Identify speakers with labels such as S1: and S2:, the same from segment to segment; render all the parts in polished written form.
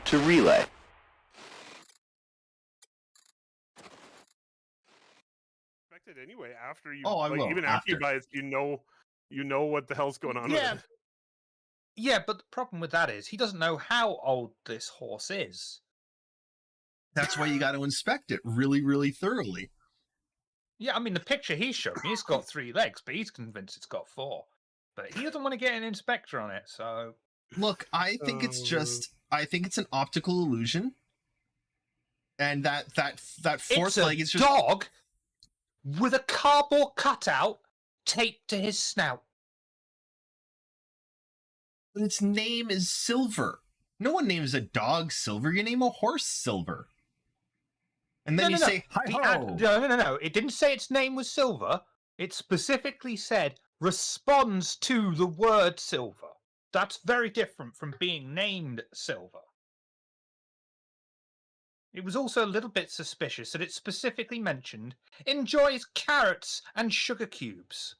S1: to relay.
S2: Expect it anyway after you.
S3: Oh, I will,
S2: Even after you
S3: after.
S2: buy it, you know what the hell's going on.
S4: Yeah.
S2: With it.
S4: Yeah, but the problem with that is he doesn't know how old this horse is.
S3: That's why you got to inspect it really, really thoroughly.
S4: Yeah, I mean, the picture he showed me, it's got 3 legs, but he's convinced it's got 4. But he doesn't want to get an inspector on it, so...
S3: Look, I think it's just... I think it's an optical illusion. And that fourth leg is just...
S4: dog with a cardboard cutout taped to his snout.
S3: But its name is Silver. No one names a dog Silver. You name a horse Silver. And then you say, hi-ho.
S4: No. It didn't say its name was Silver. It specifically said, responds to the word Silver. That's very different from being named Silver. It was also a little bit suspicious that it specifically mentioned, enjoys carrots and sugar cubes.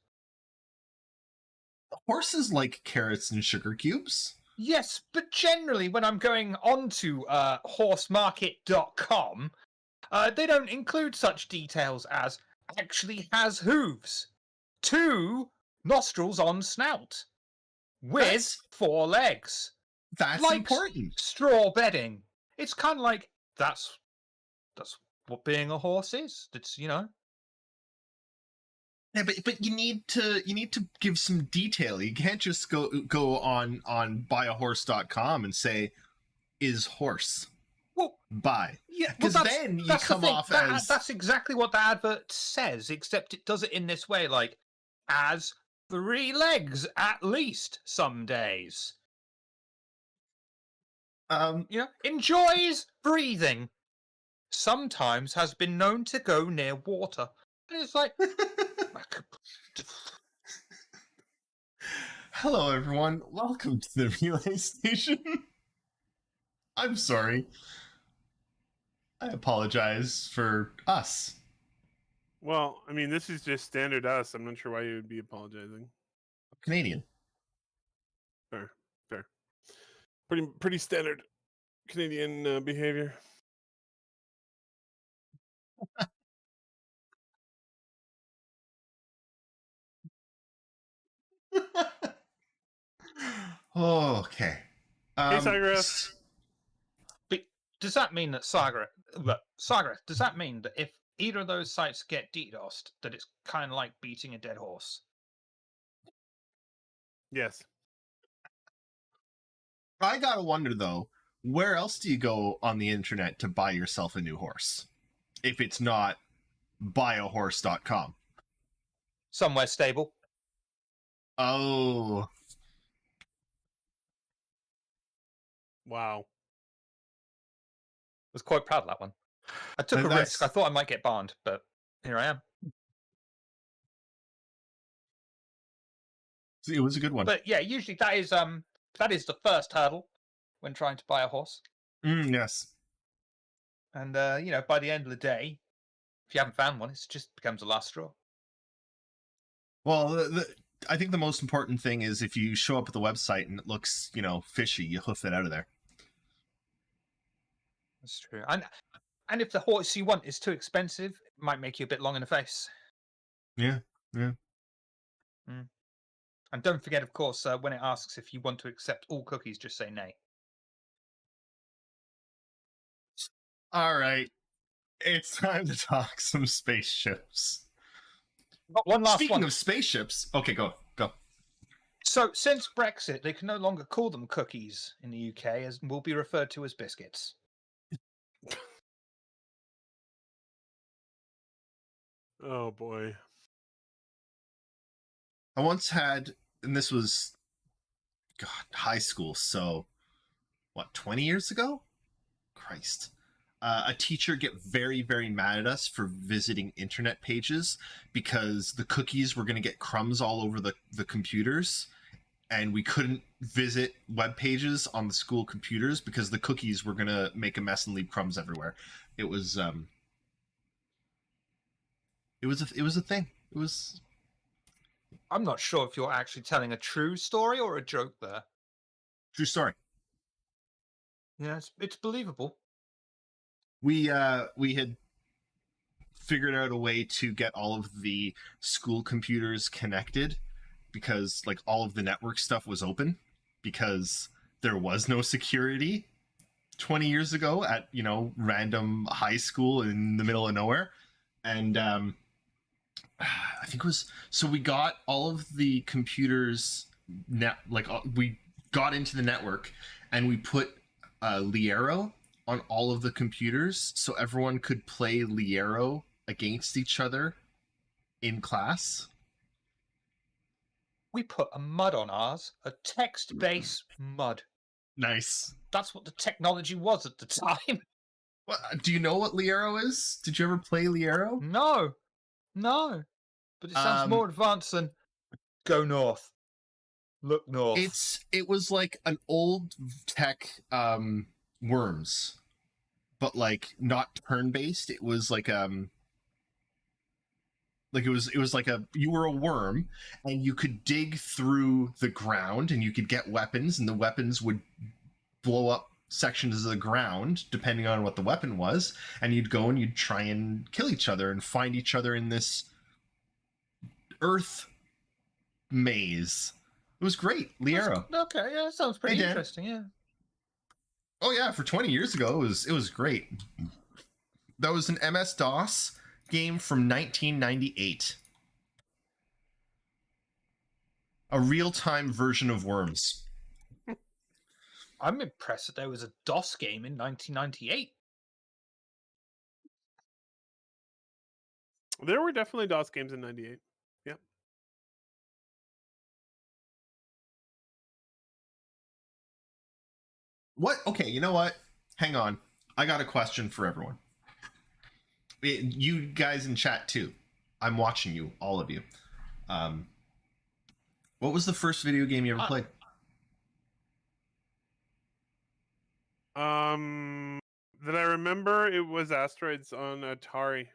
S3: Horses like carrots and sugar cubes.
S4: Yes, but generally when I'm going onto horsemarket.com, they don't include such details as actually has hooves, 2 nostrils on snout, with 4 legs.
S3: That's
S4: Like
S3: important.
S4: straw bedding. It's kind of like that's what being a horse is. It's, you know.
S3: Yeah, but you need to give some detail. You can't just go on buyahorse.com and say is horse.
S4: Well,
S3: buy.
S4: Yeah,
S3: because then you come off as...
S4: That's exactly what the advert says, except it does it in this way, like, as 3 legs at least some days. You know, enjoys breathing. Sometimes has been known to go near water. And it's like...
S3: Hello, everyone. Welcome to the relay station. I'm sorry. I apologize for us.
S2: Well, I mean, this is just standard us. I'm not sure why you would be apologizing.
S3: Canadian.
S2: Fair. Pretty standard Canadian behavior.
S3: Okay.
S2: Hey, Sagareth.
S4: Does that mean that Sagareth, does that mean that if either of those sites get DDoSed, that it's kind of like beating a dead horse?
S2: Yes.
S3: I gotta wonder, though, where else do you go on the internet to buy yourself a new horse? If it's not buyahorse.com.
S4: Somewhere stable.
S3: Oh.
S2: Wow.
S4: I was quite proud of that one. I took a risk. I thought I might get banned, but here I am.
S3: It was a good one.
S4: But yeah, usually that is the first hurdle when trying to buy a horse.
S3: Yes.
S4: And you know, by the end of the day, if you haven't found one, it just becomes a last straw.
S3: Well, I think the most important thing is if you show up at the website and it looks, you know, fishy, you hoof it out of there.
S4: That's true. And if the horse you want is too expensive, it might make you a bit long in the face.
S3: Yeah.
S4: And don't forget, of course, when it asks if you want to accept all cookies, just say nay.
S3: All right. It's time to talk some spaceships.
S4: Got one last
S3: Speaking
S4: one.
S3: of spaceships, okay, go.
S4: So, since Brexit, they can no longer call them cookies in the UK, as will be referred to as biscuits.
S2: Oh boy.
S3: I once had, and this was, high school, so, 20 years ago? Christ. A teacher get very, very mad at us for visiting internet pages because the cookies were going to get crumbs all over the computers, and we couldn't visit web pages on the school computers because the cookies were going to make a mess and leave crumbs everywhere. It was a thing. It was...
S4: I'm not sure if you're actually telling a true story or a joke there.
S3: True story.
S4: Yeah, it's believable.
S3: We had figured out a way to get all of the school computers connected because like all of the network stuff was open because there was no security 20 years ago at, you know, random high school in the middle of nowhere. And I think it was, so we got all of the computers we got into the network and we put Liero on all of the computers so everyone could play Liero against each other in class.
S4: We put a mud on ours, a text-based mud.
S3: Nice.
S4: That's what the technology was at the time.
S3: Well, do you know what Liero is? Did you ever play Liero?
S4: No. But it sounds more advanced than go north. Look north.
S3: It was like an old tech Worms, but like not turn-based. It was like it was like you were a worm and you could dig through the ground and you could get weapons and the weapons would blow up sections of the ground depending on what the weapon was, and you'd go and you'd try and kill each other and find each other in this earth maze. It was great. Liero.
S4: Okay, yeah, sounds pretty
S3: Dan.
S4: interesting, yeah.
S3: Oh yeah, for 20 years ago it was great. That was an MS-DOS game from 1998. A real-time version of Worms.
S4: I'm impressed that there was a DOS game in 1998.
S2: There were definitely DOS games in '98. Yep.
S3: What? Okay, you know what? Hang on. I got a question for everyone. You guys in chat too. I'm watching you, all of you. What was the first video game you ever played?
S2: That I remember, it was Asteroids on Atari,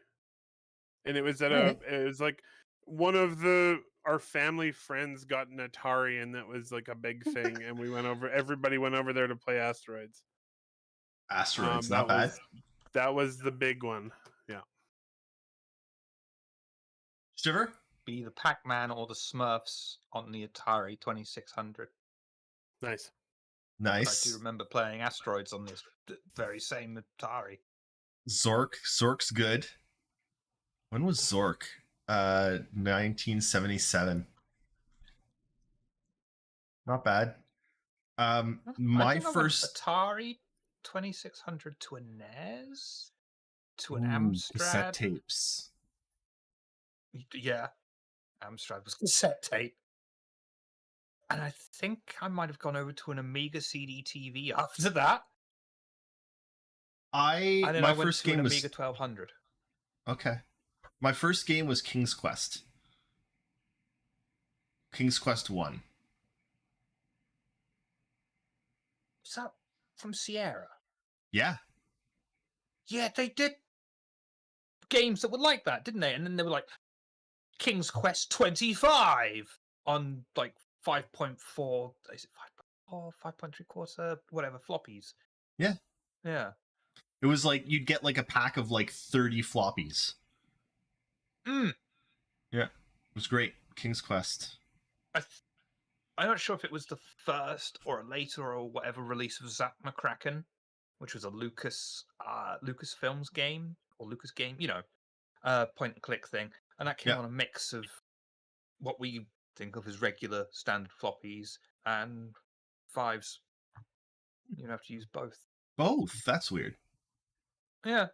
S2: and it was at it was like one of our family friends got an Atari, and that was like a big thing, and everybody went over there to play Asteroids.
S3: Asteroids, not bad.
S2: That was the big one. Yeah.
S3: Stiver?
S4: Be the Pac-Man or the Smurfs on the Atari 2600.
S2: Nice.
S3: Nice.
S4: I do remember playing Asteroids on this very same Atari.
S3: Zork's good. When was Zork? 1977. Not bad. My first
S4: Atari 2600 to a NES, to an
S3: cassette
S4: Amstrad
S3: tapes.
S4: Yeah, Amstrad was cassette tape. And I think I might have gone over to an Amiga CD TV after that. And then
S3: my
S4: I went
S3: first
S4: to
S3: game
S4: an
S3: was
S4: Amiga 1200.
S3: Okay. My first game was King's Quest. King's Quest 1.
S4: Is that from Sierra?
S3: Yeah.
S4: Yeah, they did games that were like that, didn't they? And then they were like King's Quest 25 on like 5.4, is it 5.4, 5.75, whatever, floppies.
S3: Yeah.
S4: Yeah.
S3: It was like you'd get like a pack of like 30 floppies. Yeah. It was great. King's Quest.
S4: I'm not sure if it was the first or a later or whatever release of Zack McCracken, which was a Lucasfilms game or Lucas game, point and click thing, and that came on a mix of what we think of as regular standard floppies and fives. You have to use both.
S3: Both? That's weird.
S4: Yeah.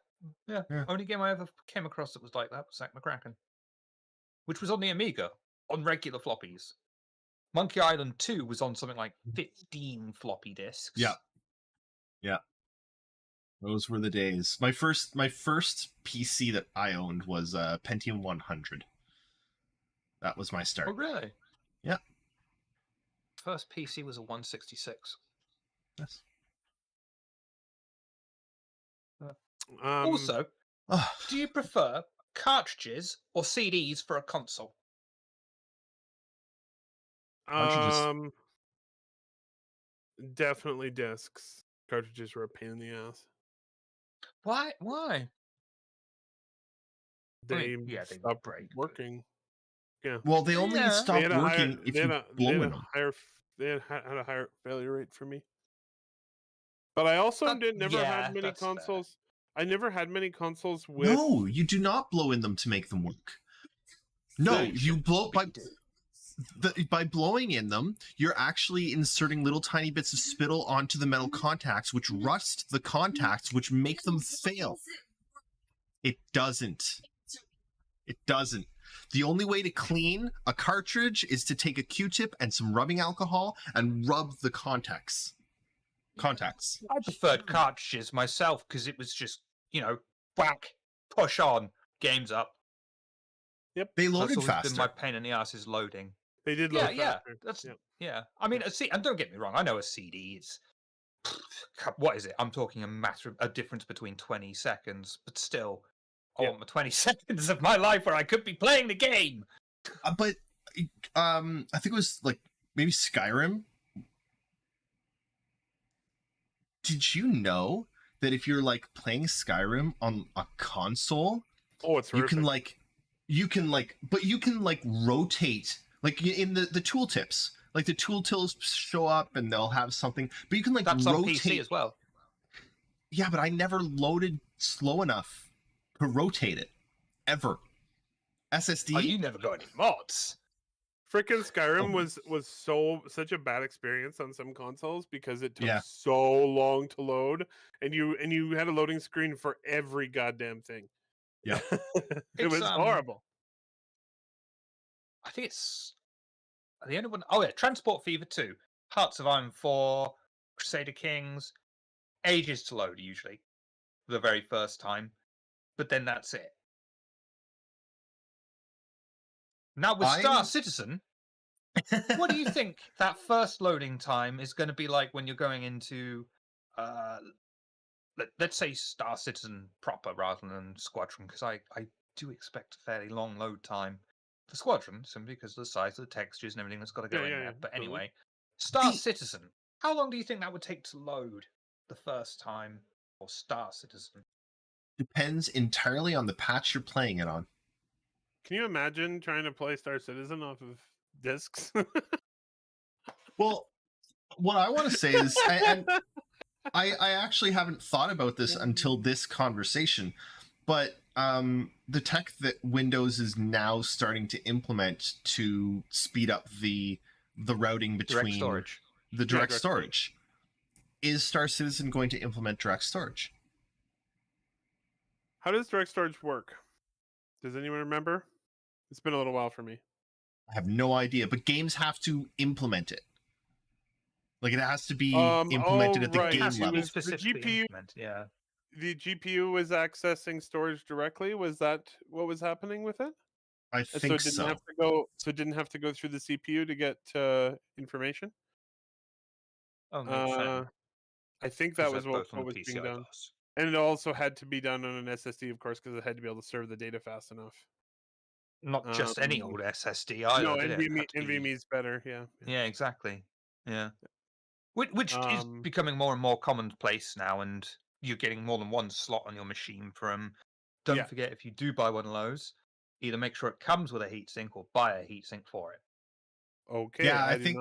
S4: Only game I ever came across that was like that was Zack McCracken, which was on the Amiga on regular floppies. Monkey Island 2 was on something like 15 floppy disks.
S3: Yeah. Those were the days. My first PC that I owned was a Pentium 100. That was my start.
S4: Oh, really?
S3: Yeah.
S4: First PC was a 166.
S3: Yes.
S4: Also, do you prefer cartridges or CDs for a console?
S2: Definitely discs. cartridges were a pain in the ass.
S4: Why? Why?
S2: They
S4: They
S2: stopped
S4: break.
S2: working. Yeah.
S3: Well, they only
S4: Yeah.
S3: stop working if you blow in them.
S2: They had a higher failure rate for me. But I also never had many
S4: that's fair.
S2: consoles. I never had many consoles with.
S3: No, you do not blow in them to make them work. No, you blow by blowing in them, you're actually inserting little tiny bits of spittle onto the metal contacts, which rust the contacts, which make them fail. It doesn't. It doesn't. The only way to clean a cartridge is to take a Q-tip and some rubbing alcohol and rub the contacts.
S4: I preferred cartridges myself because it was just, whack, push on, game's up.
S2: Yep.
S3: They
S4: That's
S3: loaded
S4: always
S3: faster.
S4: been my pain in the ass is loading.
S2: They did load faster.
S4: Yeah. I mean, and don't get me wrong, I know a CD is, what is it? I'm talking a difference between 20 seconds, but still, I want my 20 seconds of my life where I could be playing the game.
S3: But I think it was like maybe Skyrim. Did you know that if you're like playing Skyrim on a console,
S2: it's
S3: you can rotate like in the tooltips. Like the tooltips show up and they'll have something, but you can
S4: That's
S3: rotate
S4: on PC as well.
S3: Yeah, but I never loaded slow enough to rotate it ever. SSD.
S4: Oh, you never got any mods.
S2: Freaking Skyrim was such a bad experience on some consoles because it took
S3: Yeah.
S2: so long to load, and you had a loading screen for every goddamn thing.
S3: Yeah.
S2: It was horrible.
S4: I think it's the only one. Oh yeah, Transport Fever 2, Hearts of Iron 4, Crusader Kings, ages to load usually, the very first time, but then that's it. Now with Star Citizen, what do you think that first loading time is going to be like when you're going into, let's say Star Citizen proper rather than Squadron, because I do expect a fairly long load time for Squadron, simply because of the size of the textures and everything that's got to go in there. But anyway, Star Citizen, how long do you think that would take to load the first time for Star Citizen?
S3: Depends entirely on the patch you're playing it on.
S2: Can you imagine trying to play Star Citizen off of discs?
S3: Well, what I want to say is, and I actually haven't thought about this until this conversation, but the tech that Windows is now starting to implement to speed up the routing between the direct storage. Is Star Citizen going to implement direct storage?
S2: How does direct storage work? Does anyone remember? It's been a little while for me.
S3: I have no idea, but games have to implement it. Like it has to be implemented at the game level.
S2: The GPU was accessing storage directly. Was that what was happening with it?
S3: I think so.
S2: It didn't have to go through the CPU to get information. I think that was what was being done. And it also had to be done on an SSD, of course, because it had to be able to serve the data fast enough.
S4: Not just any old SSD either.
S2: No, NVMe's better.
S4: Yeah, exactly. Yeah. Which is becoming more and more commonplace now, and you're getting more than one slot on your machine for them. Don't forget, if you do buy one of those, either make sure it comes with a heatsink or buy a heatsink for it.
S2: Okay.
S3: Yeah, I think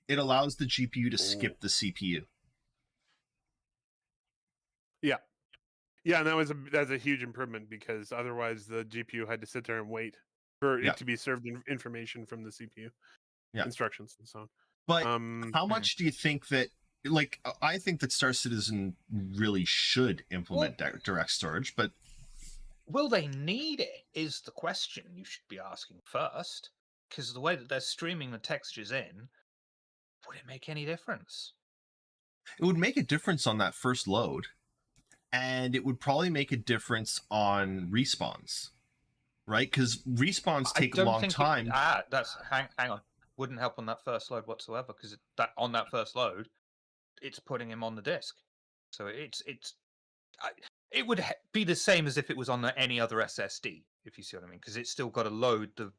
S3: it allows the GPU to skip the CPU.
S2: Yeah. Yeah, and that's a huge improvement because otherwise the GPU had to sit there and wait for it to be served information from the CPU instructions and so on.
S3: But how much do you think that, like, I think that Star Citizen really should implement direct storage, but
S4: will they need it is the question you should be asking first, because the way that they're streaming the textures in, would it make any difference?
S3: It would make a difference on that first load. And it would probably make a difference on respawns, right? Because respawns take a long time.
S4: Hang on. Wouldn't help on that first load whatsoever, because on that first load, it's putting him on the disk. So it would be the same as if it was on any other SSD, if you see what I mean, because it's still got to load the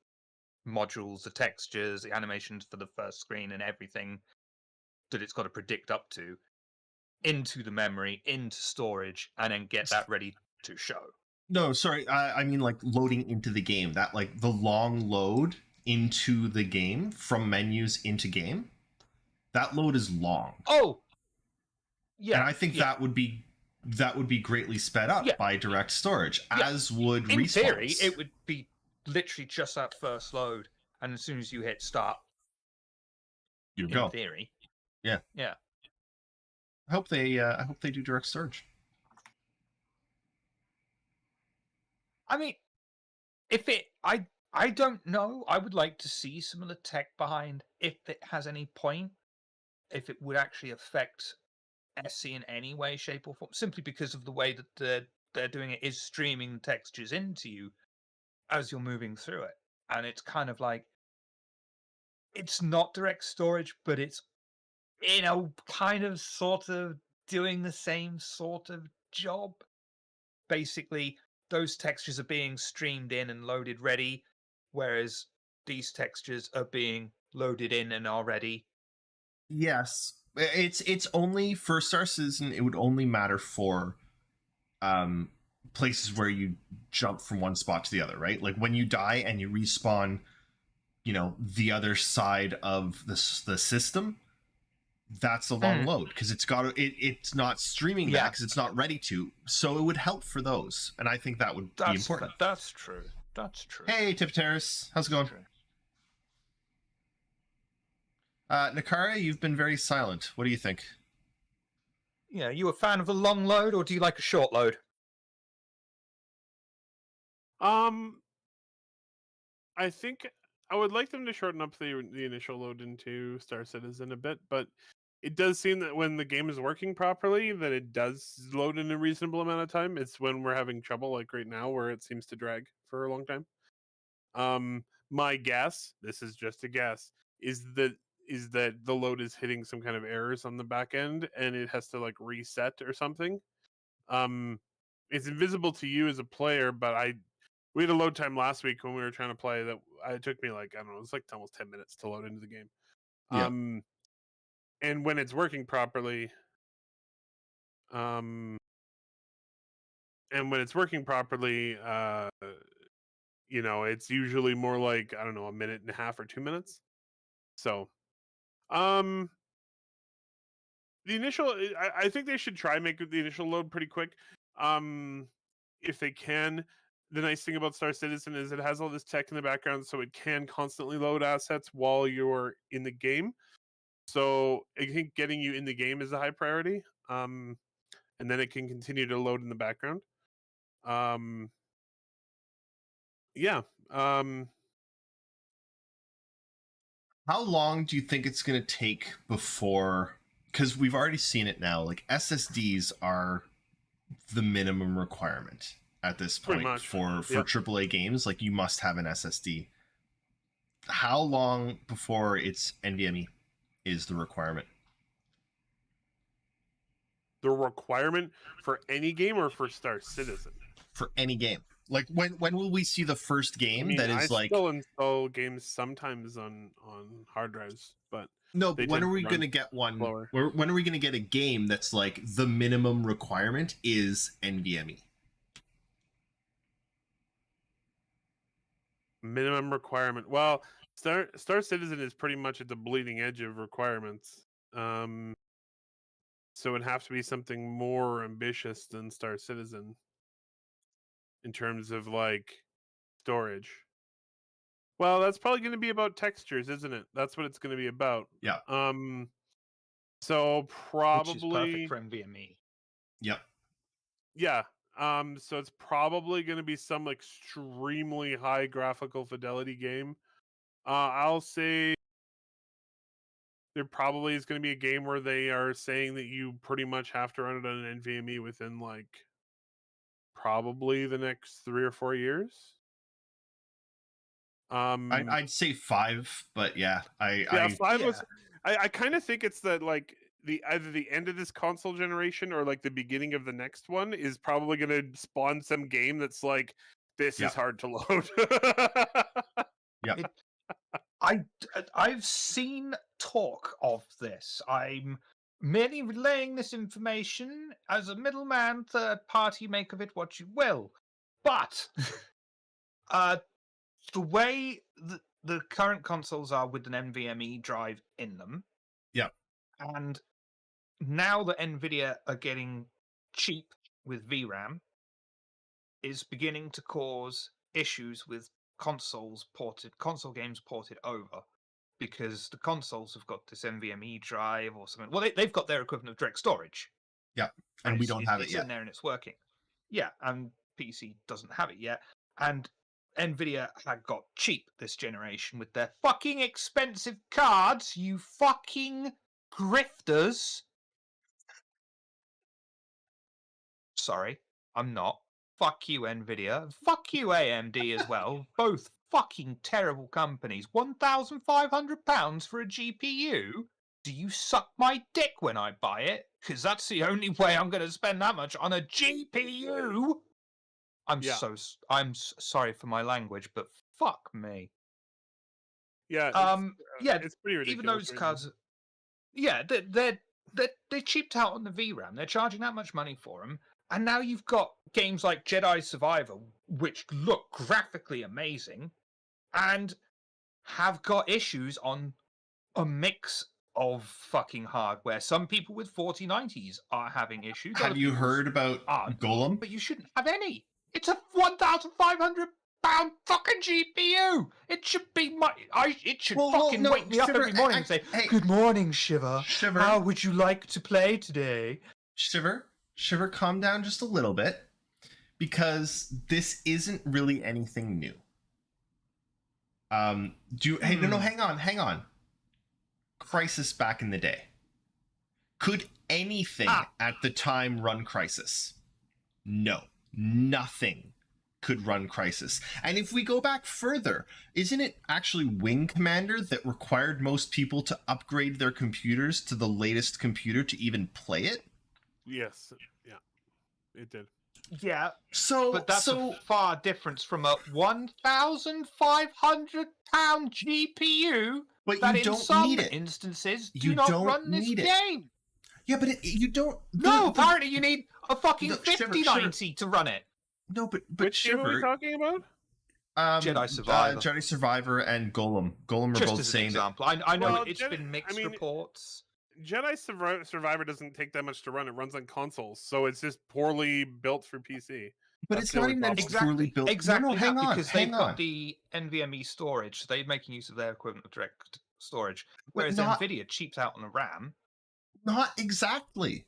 S4: modules, the textures, the animations for the first screen, and everything that it's got to predict up to. into the memory, into storage, and then get that ready to show.
S3: No, sorry. I mean, like loading into the game. That like the long load into the game from menus into game. That load is long.
S4: Oh, yeah.
S3: And I think that would be greatly sped up by direct storage, as would
S4: in
S3: respawns.
S4: theory, it would be literally just that first load, and as soon as you hit start,
S3: you
S4: in
S3: go.
S4: theory.
S3: Yeah. I hope they do direct storage.
S4: I mean, I don't know. I would like to see some of the tech behind, if it has any point, if it would actually affect SC in any way, shape, or form, simply because of the way that they're doing it is streaming textures into you as you're moving through it. And it's kind of like, it's not direct storage, but it's, kind of sort of doing the same sort of job. Basically, those textures are being streamed in and loaded ready, whereas these textures are being loaded in and are ready.
S3: Yes. It's only for Star Citizen, it would only matter for places where you jump from one spot to the other, right? Like when you die and you respawn, the other side of the system, that's a long load because it's not streaming that because it's not ready to. So it would help for those, and I think that would be important.
S4: That's true.
S3: Hey, Tip Terrace, how's it going? Nakara, you've been very silent. What do you think?
S4: Yeah, you a fan of a long load, or do you like a short load?
S2: I think I would like them to shorten up the initial load into Star Citizen a bit, but it does seem that when the game is working properly, that it does load in a reasonable amount of time. It's when we're having trouble, like right now, where it seems to drag for a long time. My guess, this is just a guess, is that the load is hitting some kind of errors on the back end, and it has to like reset or something. It's invisible to you as a player, but we had a load time last week when we were trying to play that it took me like, I don't know, it was like almost 10 minutes to load into the game.
S3: Yeah.
S2: And when it's working properly, it's usually more like, I don't know, a minute and a half or 2 minutes. So, the initial, I think they should try and make the initial load pretty quick. If they can. The nice thing about Star Citizen is it has all this tech in the background, so it can constantly load assets while you're in the game. So I think getting you in the game is a high priority. And then it can continue to load in the background. Yeah.
S3: How long do you think it's going to take before? Because we've already seen it now. Like SSDs are the minimum requirement at this point for AAA games. Like you must have an SSD. How long before it's NVMe is the requirement?
S2: The requirement for any game or for Star Citizen?
S3: For any game. Like when will we see the first game that is
S2: I still install games sometimes on hard drives, but
S3: no. But when are we going to get one? When are we going to get a game that's like the minimum requirement is NVMe?
S2: Minimum requirement. Well, Star Citizen is pretty much at the bleeding edge of requirements. So it'd have to be something more ambitious than Star Citizen in terms of like storage. Well, that's probably going to be about textures, isn't it? That's what it's going to be about.
S3: Yeah.
S2: So probably
S4: which is perfect for NVMe.
S3: Yep.
S2: Yeah. So it's probably going to be some extremely high graphical fidelity game. I'll say there probably is going to be a game where they are saying that you pretty much have to run it on an NVMe within probably the next 3 or 4 years.
S3: I'd say 5, but yeah,
S2: 5 was. I kind of think it's that either the end of this console generation or the beginning of the next one is probably going to spawn some game that's like, this is hard to load.
S4: I've seen talk of this. I'm merely relaying this information as a middleman, third party, make of it what you will. But the way the current consoles are with an NVMe drive in them,
S3: Yeah.
S4: and now that Nvidia are getting cheap with VRAM, is beginning to cause issues with console games ported over, because the consoles have got this NVMe drive or something. Well, they've got their equivalent of direct storage.
S3: Yeah, and we don't have it
S4: it's
S3: yet.
S4: in there and it's working. Yeah, and PC doesn't have it yet. And Nvidia had got cheap this generation with their fucking expensive cards, you fucking grifters. Sorry, I'm not. Fuck you, Nvidia. Fuck you, AMD as well. Both fucking terrible companies. £1,500 for a GPU? Do you suck my dick when I buy it? Because that's the only way I'm going to spend that much on a GPU. I'm sorry for my language, but fuck me.
S2: Yeah. It's pretty ridiculous.
S4: Even those cards, they cheaped out on the VRAM. They're charging that much money for them. And now you've got games like Jedi Survivor, which look graphically amazing, and have got issues on a mix of fucking hardware. Some people with 4090s are having issues.
S3: Have you heard about Golem?
S4: But you shouldn't have any. It's a £1,500 fucking GPU. It should be it should wake me up every morning and say, "Good morning, Shiver.
S3: Shiver.
S4: How would you like to play today?"
S3: Shiver, calm down just a little bit, because this isn't really anything new. Hang on. Crisis back in the day. Could anything at the time run Crisis? No, nothing could run Crisis. And if we go back further, isn't it actually Wing Commander that required most people to upgrade their computers to the latest computer to even play it?
S2: Yes. Yeah. It did.
S4: Yeah.
S3: But
S4: that's a far difference from a £1,500 GPU.
S3: But
S4: that
S3: you don't
S4: in some
S3: need it.
S4: Instances
S3: You
S4: do not
S3: don't
S4: run this
S3: need it.
S4: game.
S3: Yeah, but you don't.
S4: No, apparently you need a fucking 5090 to run it.
S3: No, but
S2: Which game are we talking about?
S4: Jedi Survivor.
S3: Jedi Survivor and Golem. Golem are
S4: Just
S3: both
S4: as an
S3: saying
S4: example. I know
S2: Well,
S4: it's been mixed reports.
S2: Jedi Survivor doesn't take that much to run. It runs on consoles, so it's just poorly built for PC.
S3: But
S2: That's
S3: it's
S2: the
S3: not
S2: only
S3: even that
S2: problem.
S3: it's poorly built.
S4: Exactly,
S3: No, hang on.
S4: because they've got the NVMe storage, so they're making use of their equivalent of direct storage. Whereas Nvidia cheaped out on the RAM.
S3: Not exactly.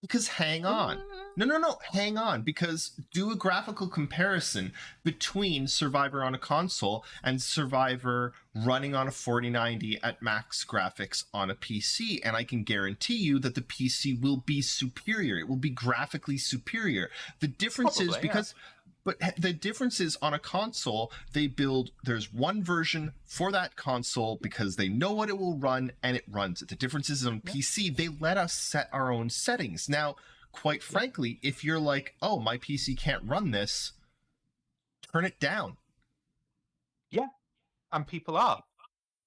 S3: Because hang on. No, hang on. Because do a graphical comparison between Survivor on a console and Survivor running on a 4090 at max graphics on a PC, and I can guarantee you that the PC will be superior. It will be graphically superior. The difference is because... But the difference is on a console, there's one version for that console because they know what it will run and it runs it. The difference is on PC, they let us set our own settings. Now, quite frankly, if you're like, oh, my PC can't run this, turn it down.
S4: Yeah, and people are.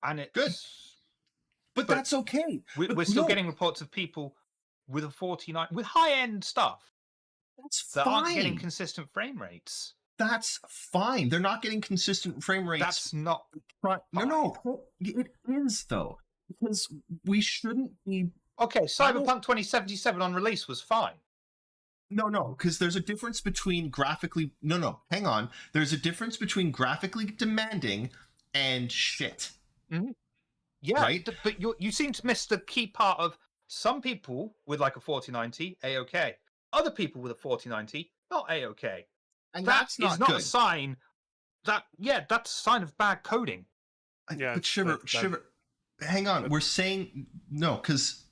S4: And it's...
S3: Good. But that's okay.
S4: We're still getting reports of people with a 49, with high-end stuff.
S3: That
S4: aren't getting consistent frame rates.
S3: That's fine. They're not getting consistent frame rates.
S4: That's not
S3: fine. No, it is though, because we shouldn't be.
S4: Okay, Cyberpunk 2077 on release was fine.
S3: No, because there's a difference between graphically. No, hang on. There's a difference between graphically demanding and shit.
S4: Mm-hmm. Yeah, right. But you seem to miss the key part of some people with like a 4090 A-OK. Other people with a 4090, not A-OK.
S3: And
S4: that's not a sign that's a sign of bad coding.
S3: Yeah, but Shiver, hang on. We're saying no, because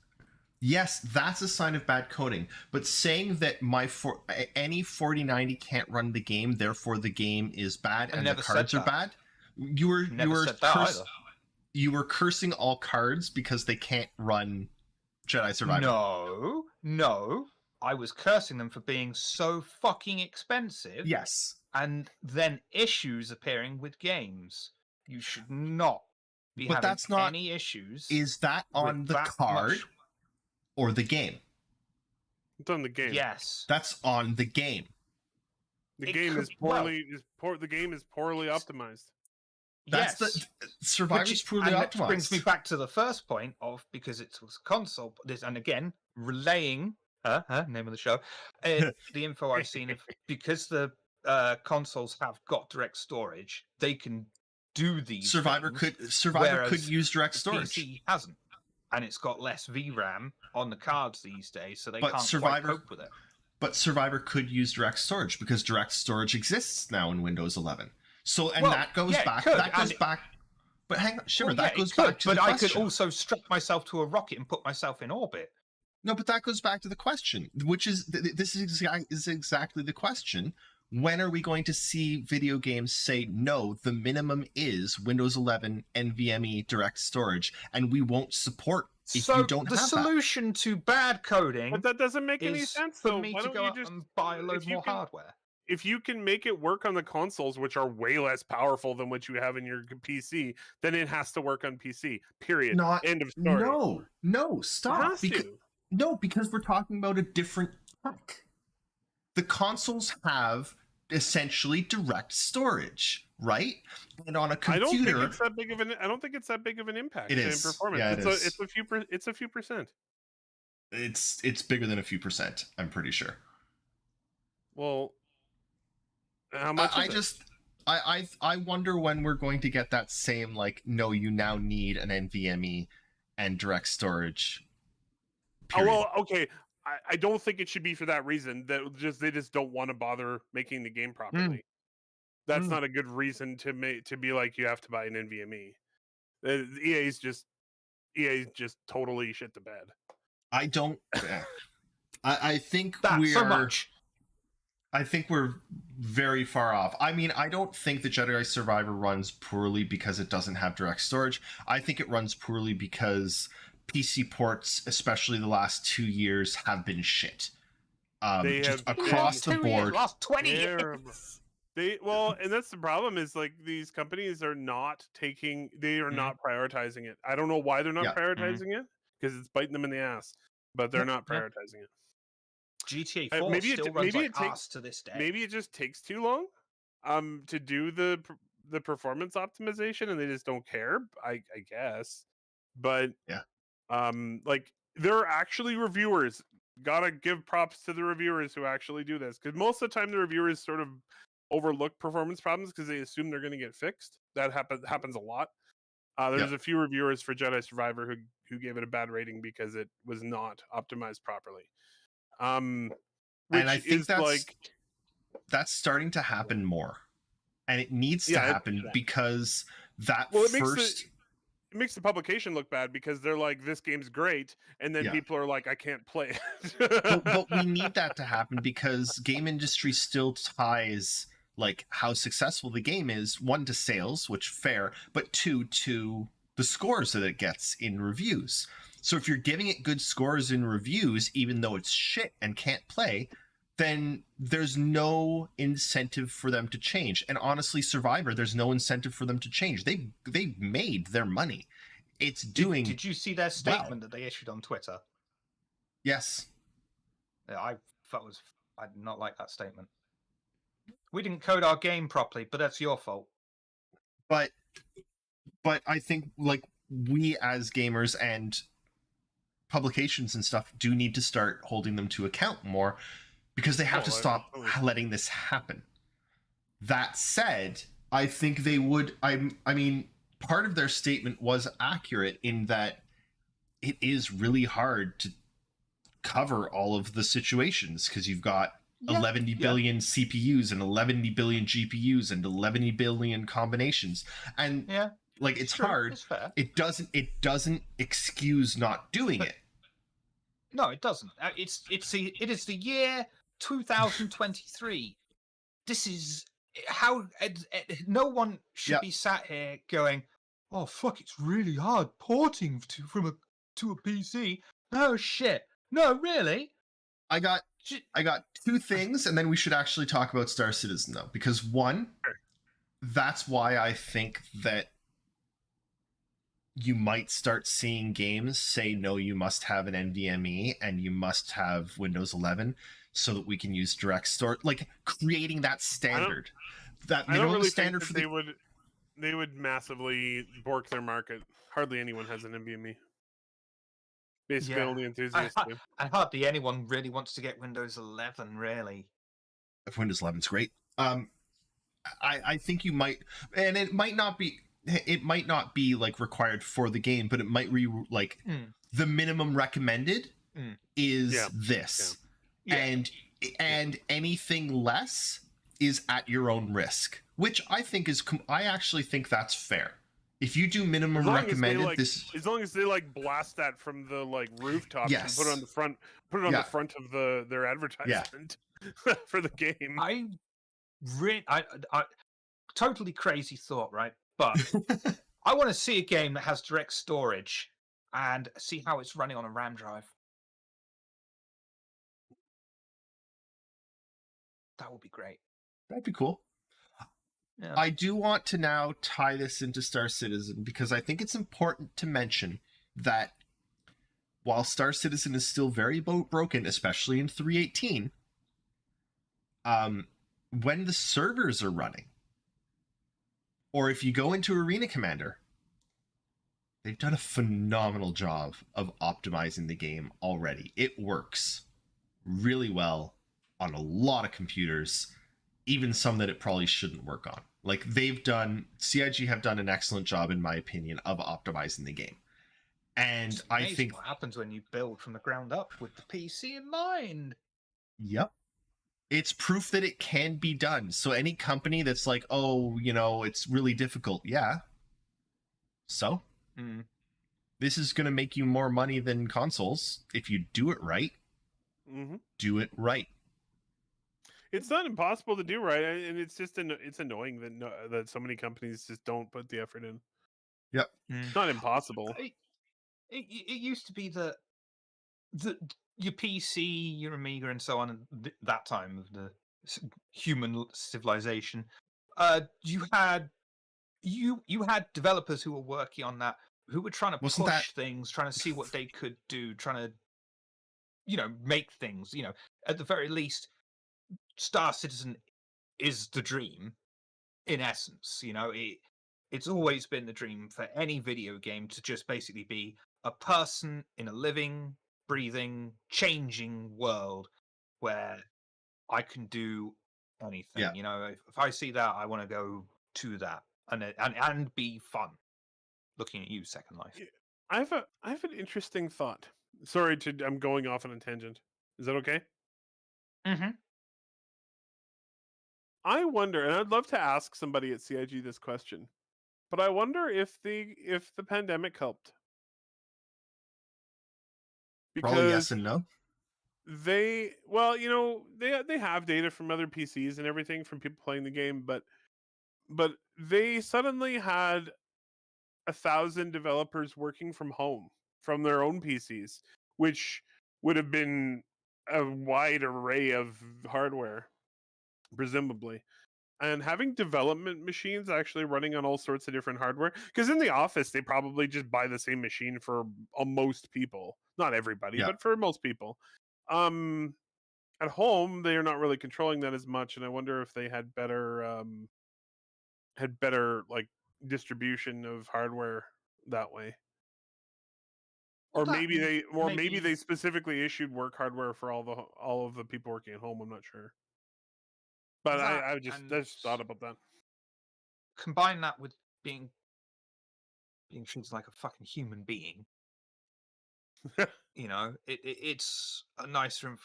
S3: yes, that's a sign of bad coding. But saying that any 4090 can't run the game, therefore the game is bad and the cards are bad. You were cursing all cards because they can't run Jedi Survivor.
S4: No. I was cursing them for being so fucking expensive.
S3: Yes.
S4: And then issues appearing with games. You should not be having any issues.
S3: Is that on the card? or the game?
S2: It's on the game.
S4: Yes.
S3: That's on the game.
S2: The
S4: It
S2: game
S4: could-
S2: is the game is poorly optimized.
S3: That's
S4: yes.
S3: Survivor's poorly
S4: and
S3: optimized.
S4: that brings me back to the first point of, because it was console, and again, relaying name of the show, the info I've seen of, because the consoles have got direct storage, they can do these
S3: Survivor
S4: things,
S3: could
S4: whereas
S3: use direct
S4: the
S3: storage.
S4: PC hasn't, and it's got less VRAM on the cards these days, so they
S3: But
S4: can't
S3: Survivor-
S4: quite cope with it.
S3: But Survivor could use direct storage because direct storage exists now in Windows 11. So, and
S4: Well,
S3: that goes
S4: yeah, it
S3: back.
S4: could,
S3: That goes
S4: and-
S3: back. But hang on, Shimmer,
S4: Well,
S3: that
S4: yeah,
S3: goes
S4: it could,
S3: back to
S4: but
S3: the
S4: I
S3: question.
S4: could also strap myself to a rocket and put myself in orbit.
S3: No, but that goes back to the question, which is this is exactly the question. When are we going to see video games say no? The minimum is Windows 11 NVMe direct storage, and we won't support if
S4: So
S3: you don't
S4: the
S3: have
S4: solution to bad coding
S2: But that doesn't make any
S4: is
S2: sense.
S4: for
S2: though.
S4: me
S2: Why
S4: to
S2: don't
S4: go
S2: you
S4: out
S2: just
S4: and buy a load
S2: if you
S4: more
S2: can-
S4: hardware.
S2: If you can make it work on the consoles, which are way less powerful than what you have in your PC, then it has to work on PC. Period.
S3: Not
S2: End of story.
S3: No,
S2: It
S3: stop.
S2: has
S3: Because,
S2: to.
S3: no, because we're talking about a different tech. The consoles have essentially direct storage, right? And on a
S2: I don't
S3: computer,
S2: think it's that big of an. I don't think it's that big of an impact
S3: It
S2: in
S3: is.
S2: performance.
S3: Yeah, it is.
S2: It's a few percent.
S3: it's bigger than a few percent. I'm pretty sure.
S2: Well, how much?
S3: I
S2: is it?
S3: just I wonder when we're going to get that same like no, you now need an NVMe and direct storage.
S2: Oh
S3: Period.
S2: well, okay. I don't think it should be for that reason. They just don't want to bother making the game properly. That's
S4: Mm.
S2: not a good reason to be like you have to buy an NVMe. EA's just totally shit the bed.
S3: I don't. I think
S4: That's
S3: we
S4: so
S3: are.
S4: much.
S3: I think we're very far off. I mean, I don't think the Jedi Survivor runs poorly because it doesn't have direct storage. I think it runs poorly because PC ports, especially the last 2 years, have been shit.
S2: They
S3: Just
S2: have
S3: across the
S4: 2 years,
S3: board.
S4: last 20
S2: Terrible.
S4: years.
S2: And that's the problem is like these companies are not not prioritizing it. I don't know why they're not
S3: Yeah.
S2: prioritizing it because it's biting them in the ass, but they're not
S4: Yeah.
S2: prioritizing it.
S4: GTA 4
S2: maybe
S4: still
S2: it
S4: runs like
S2: takes-
S4: ass to this day.
S2: Maybe it just takes too long to do the performance optimization and they just don't care, I guess. But
S3: Yeah.
S2: like there are actually reviewers. Gotta give props to the reviewers who actually do this, because most of the time the reviewers sort of overlook performance problems because they assume they're going to get fixed. That happens a lot. There's a few reviewers for Jedi Survivor who gave it a bad rating because it was not optimized properly. Which
S3: And I think
S2: is
S3: that's starting to happen more, and it needs to happen because that
S2: it makes the publication look bad because they're like, this game's great, and then people are like, I can't play it.
S3: but we need that to happen because game industry still ties like how successful the game is, one, to sales, which fair, but two, to the scores that it gets in reviews. So if you're giving it good scores in reviews, even though it's shit and can't play, then there's no incentive for them to change. And honestly, Survivor, there's no incentive for them to change. They've made their money. It's doing.
S4: Did you see their statement that they issued on Twitter?
S3: Yes.
S4: Yeah, I did not like that statement. We didn't code our game properly, but that's your fault.
S3: But I think like we as gamers and publications and stuff do need to start holding them to account more, because they have to stop letting this happen. That said, I think they would. I mean, part of their statement was accurate in that it is really hard to cover all of the situations because you've got 11 billion CPUs and 11 billion GPUs and 11 billion combinations, and like it's hard.
S4: It's fair.
S3: It doesn't excuse not doing it.
S4: No, it doesn't. It is the year 2023. This is how no one should be sat here going, "Oh fuck, it's really hard porting to a PC." No shit. No, really.
S3: I got two things, and then we should actually talk about Star Citizen though, because one, that's why I think that you might start seeing games say, no, you must have an NVMe and you must have Windows 11 so that we can use direct store, like creating that standard, that
S2: I don't
S3: minimum
S2: really think
S3: standard
S2: that
S3: for
S2: they would massively bork their market. Hardly anyone has an NVMe. Basically, only enthusiasts do.
S4: And hardly anyone really wants to get Windows 11, really.
S3: Windows 11 is great. I think you might, and it might not be like required for the game, but it might be like the minimum recommended is this, and anything less is at your own risk, which I think is I actually think that's fair. If you do minimum recommended,
S2: as long as they like blast that from the like rooftops and put it on the front of their advertisement for the game.
S4: I totally crazy thought, right? But I want to see a game that has direct storage and see how it's running on a RAM drive. That would be great.
S3: That'd be cool.
S4: Yeah.
S3: I do want to now tie this into Star Citizen because I think it's important to mention that while Star Citizen is still very broken, especially in 3.18, when the servers are running, or if you go into Arena Commander, they've done a phenomenal job of optimizing the game already. It works really well on a lot of computers, even some that it probably shouldn't work on. Like CIG have done an excellent job, in my opinion, of optimizing the game. And I think
S4: what happens when you build from the ground up with the PC in mind.
S3: Yep. It's proof that it can be done. So any company that's like, oh, it's really difficult. Yeah. So this is going to make you more money than consoles if you do it right. Do it right.
S2: It's not impossible to do right, and it's just it's annoying that so many companies just don't put the effort in.
S3: Yep.
S2: It's not impossible.
S4: It used to be that your PC, your Amiga, and so on, that time of the human civilization, you had developers who were working on that, who were trying to push things, trying to see what they could do, trying to, make things. At the very least, Star Citizen is the dream, in essence. It's always been the dream for any video game to just basically be a person in a living, breathing, changing world where I can do anything.
S3: Yeah.
S4: If I see that, I want to go to that and be fun. Looking at you, Second Life.
S2: I have an interesting thought. Sorry I'm going off on a tangent. Is that okay? I wonder, and I'd love to ask somebody at CIG this question, but I wonder if the pandemic helped.
S3: Because probably yes and no.
S2: They have data from other PCs and everything from people playing the game, but they suddenly had 1,000 developers working from home from their own PCs, which would have been a wide array of hardware, presumably. And having development machines actually running on all sorts of different hardware, because in the office they probably just buy the same machine for most people, not everybody, but for most people. At home they are not really controlling that as much, and I wonder if they had better like distribution of hardware that way, or maybe they specifically issued work hardware for all of the people working at home. I'm not sure. But I just thought about that.
S4: Combine that with being treated like a fucking human being. It's a nice room.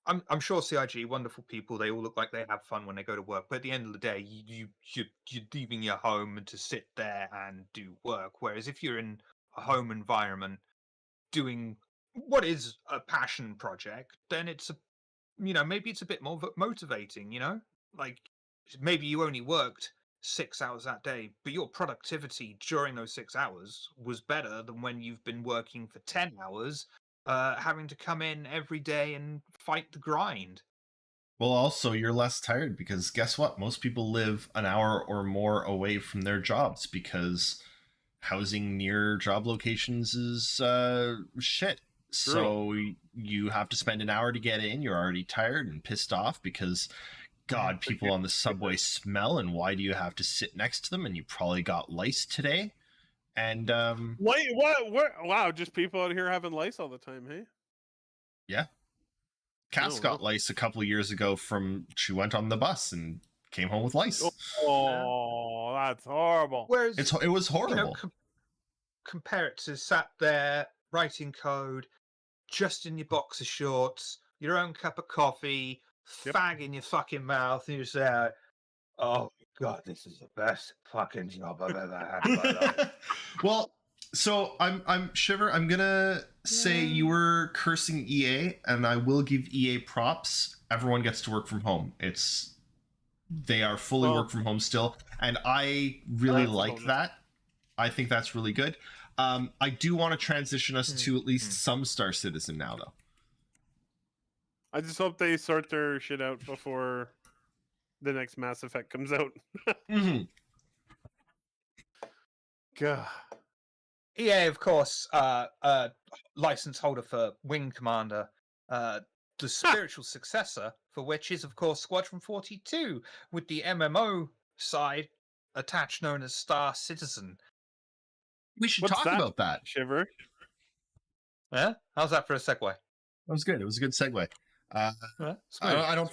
S4: I'm sure CIG, wonderful people. They all look like they have fun when they go to work. But at the end of the day, you're leaving your home to sit there and do work. Whereas if you're in a home environment doing what is a passion project, then it's maybe it's a bit more motivating, like maybe you only worked 6 hours that day, but your productivity during those 6 hours was better than when you've been working for 10 hours, having to come in every day and fight the grind.
S3: Well, also you're less tired because guess what? Most people live an hour or more away from their jobs because housing near job locations is shit. So you have to spend an hour to get in. You're already tired and pissed off because, God, people on the subway smell, and why do you have to sit next to them? And you probably got lice today. And
S2: wait, what? Wow, just people out here having lice all the time, hey?
S3: yeah, Cass got
S2: wow.
S3: lice a couple of years ago from she went on the bus and came home with lice.
S2: Oh, that's horrible.
S4: Whereas
S3: It was horrible.
S4: Compare it to sat there writing code, just in your boxer shorts, your own cup of coffee, fag in your fucking mouth, and you say, "Oh God, this is the best fucking job I've ever had in my life."
S3: Well, so I'm Shiver. I'm gonna say you were cursing EA, and I will give EA props. Everyone gets to work from home. They are fully work from home still, and I really like that. I think that's really good. I do want to transition us to at least some Star Citizen now, though.
S2: I just hope they sort their shit out before the next Mass Effect comes out.
S3: Mm-hmm.
S2: God.
S4: EA, of course, license holder for Wing Commander, the spiritual successor for which is, of course, Squadron 42, with the MMO side attached, known as Star Citizen.
S3: We should talk about that.
S2: Shiver.
S4: Yeah, how's that for a segue?
S3: That was good. It was a good segue. I don't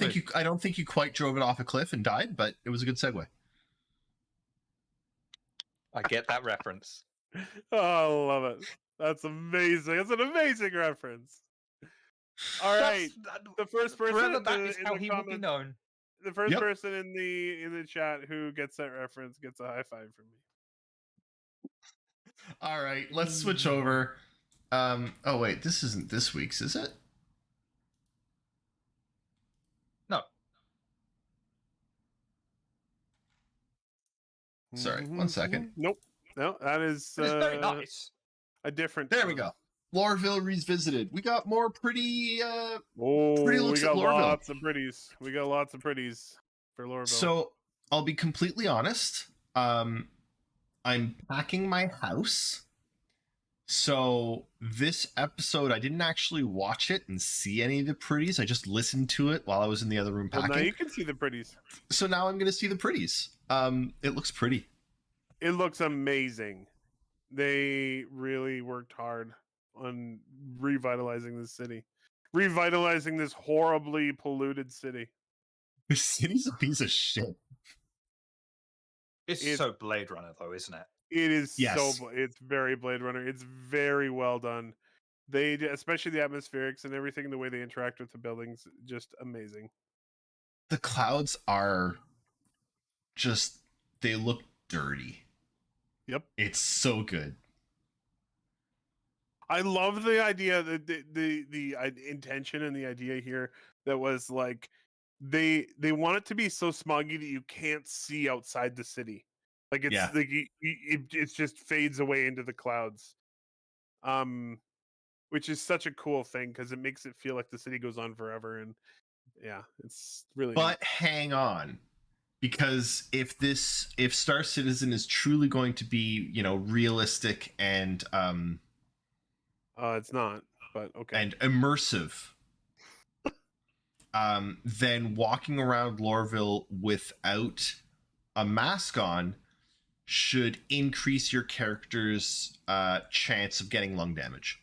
S3: think you quite drove it off a cliff and died, but it was a good segue.
S4: I get that reference.
S2: Oh, I love it. That's amazing. That's an amazing reference. All right, the first person
S4: is how he will be known.
S2: The first person in the chat who gets that reference gets a high five from me.
S3: All right, let's switch over. Oh wait, this isn't this week's, is it?
S4: No.
S3: Sorry, 1 second.
S2: Nope. No, that is
S4: it's very nice.
S2: A different.
S3: There we go. lorEvill Revisited. We got more pretty
S2: pretty
S3: looks
S2: we got
S3: at lorEvill.
S2: Lots of pretties. We got lots of pretties for lorEvill.
S3: So I'll be completely honest. I'm packing my house. So this episode, I didn't actually watch it and see any of the pretties. I just listened to it while I was in the other room packing.
S2: Well, now you can see the pretties.
S3: So now I'm going to see the pretties. It looks pretty.
S2: It looks amazing. They really worked hard on revitalizing this city. Revitalizing this horribly polluted city.
S3: The city's a piece of shit.
S4: It's so Blade Runner, though, isn't it?
S2: It is it's very Blade Runner. It's very well done. They especially the atmospherics and everything, the way they interact with the buildings, just amazing.
S3: The clouds are just, they look dirty.
S2: Yep.
S3: It's so good.
S2: I love the idea that the intention and the idea here that was like they want it to be so smoggy that you can't see outside the city. Like it's like it just fades away into the clouds. Which is such a cool thing because it makes it feel like the city goes on forever, and yeah, it's really
S3: But neat. Hang on. Because if Star Citizen is truly going to be, realistic and
S2: it's not, but okay.
S3: And immersive, then walking around lorEvill without a mask on should increase your character's chance of getting lung damage.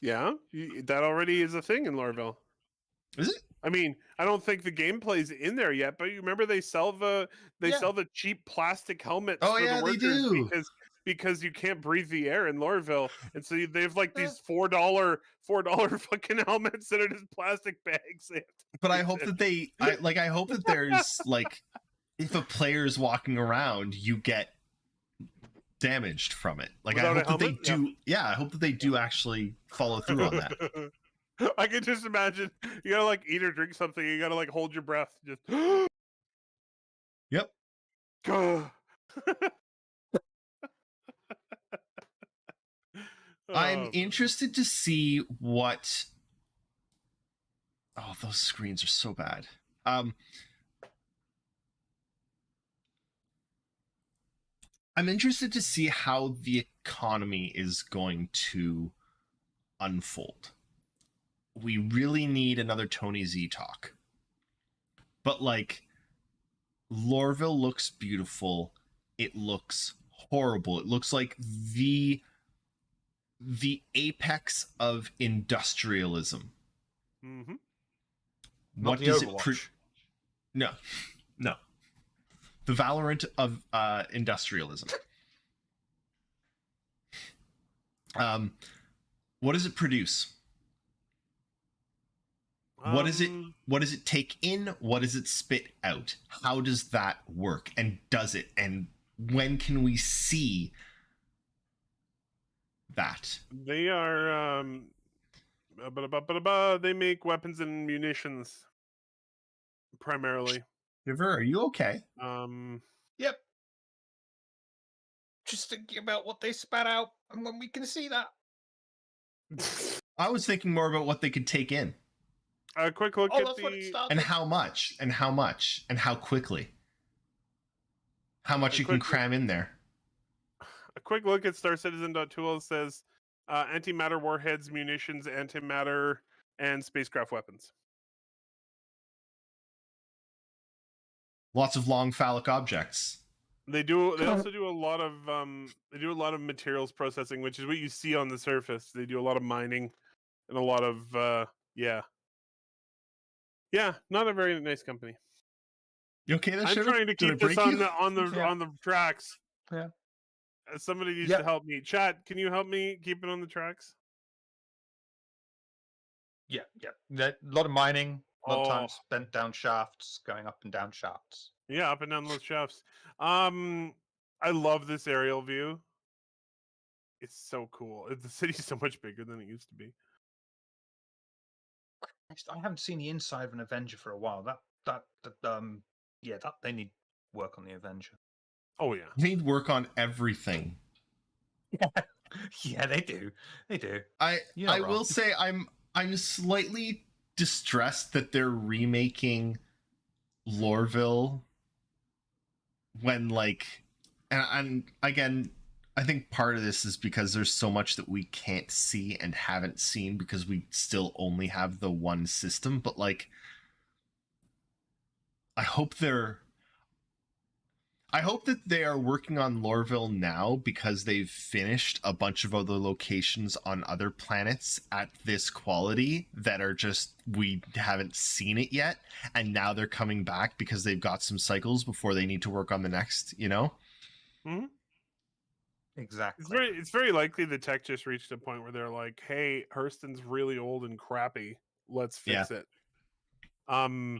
S2: Yeah, that already is a thing in lorEvill.
S3: Is it?
S2: I mean, I don't think the gameplay's in there yet, but you remember they sell the cheap plastic helmets.
S3: Oh
S2: for
S3: yeah,
S2: the workers
S3: they do.
S2: Because you can't breathe the air in lorEvill, and so they have like these $4 fucking helmets that are just plastic bags.
S3: But I hope that I hope that there's like, if a player's walking around, you get damaged from it. Like without I hope that they do. Yeah, I hope that they do actually follow through on that.
S2: I can just imagine you gotta like eat or drink something. You gotta like hold your breath. Just
S3: yep. I'm interested to see what. Oh, those screens are so bad. I'm I'm interested to see how the economy is going to unfold. We really need another Tony Z talk. But like, lorEville looks beautiful. It looks horrible. It looks like the apex of industrialism.
S2: Mm-hmm.
S4: Not
S3: What
S4: the
S3: does
S4: Overwatch.
S3: No. The Valorant of industrialism. What does it produce? What does it take in? What does it spit out? How does that work? And does it? And when can we see that?
S2: They are they make weapons and munitions primarily.
S3: River, are you okay?
S4: Yep. Just thinking about what they spat out and when we can see that.
S3: I was thinking more about what they could take in.
S2: A quick look at
S4: That's what it started.
S3: And how much, and how quickly. How much you can cram in there.
S2: A quick look at StarCitizen.tool says antimatter warheads, munitions, antimatter, and spacecraft weapons.
S3: Lots of long phallic objects.
S2: They also do a lot of materials processing, which is what you see on the surface. They do a lot of mining and a lot of not a very nice company.
S3: You okay there,
S2: I'm
S3: Shiver?
S2: trying to
S3: Did I
S2: keep this
S3: break you?
S2: on the tracks.
S4: Yeah.
S2: Somebody needs to help me. Chat, can you help me keep it on the tracks?
S4: Yeah. A lot of mining, a lot of time spent down shafts, going up and down shafts.
S2: Yeah, up and down those shafts. I love this aerial view. It's so cool. The city's so much bigger than it used to be.
S4: I haven't seen the inside of an Avenger for a while. That they need work on the Avenger.
S2: Oh yeah,
S3: they need work on everything.
S4: Yeah, they do.
S3: I will say I'm slightly distressed that they're remaking lorEville when and again, I think part of this is because there's so much that we can't see and haven't seen because we still only have the one system, but I hope that they are working on lorEville now because they've finished a bunch of other locations on other planets at this quality that are just, we haven't seen it yet. And now they're coming back because they've got some cycles before they need to work on the next,
S2: Mm-hmm.
S4: Exactly.
S2: It's very likely the tech just reached a point where they're like, hey, Hurston's really old and crappy. Let's fix it. And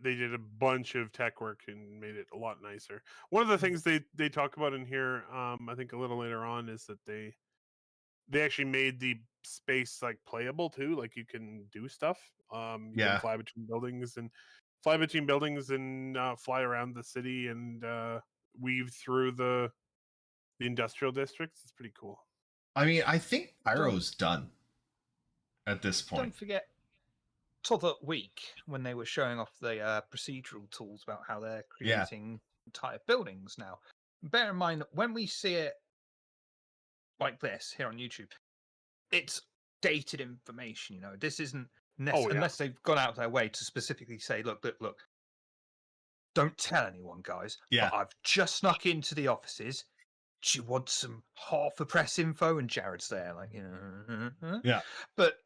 S2: they did a bunch of tech work and made it a lot nicer. One of the things they talk about in here, I think a little later on, is that they actually made the space playable too. Like you can do stuff. You can fly between buildings and fly around the city and weave through the industrial districts. It's pretty cool.
S3: I mean, I think Pyro's done at this point.
S4: Don't forget the week when they were showing off the procedural tools about how they're creating entire buildings now. Bear in mind that when we see it like this here on YouTube, it's dated information. This isn't unless they've gone out of their way to specifically say, look, don't tell anyone, guys.
S3: Yeah.
S4: But I've just snuck into the offices. Do you want some half the press info? And Jared's there,
S3: Yeah.
S4: But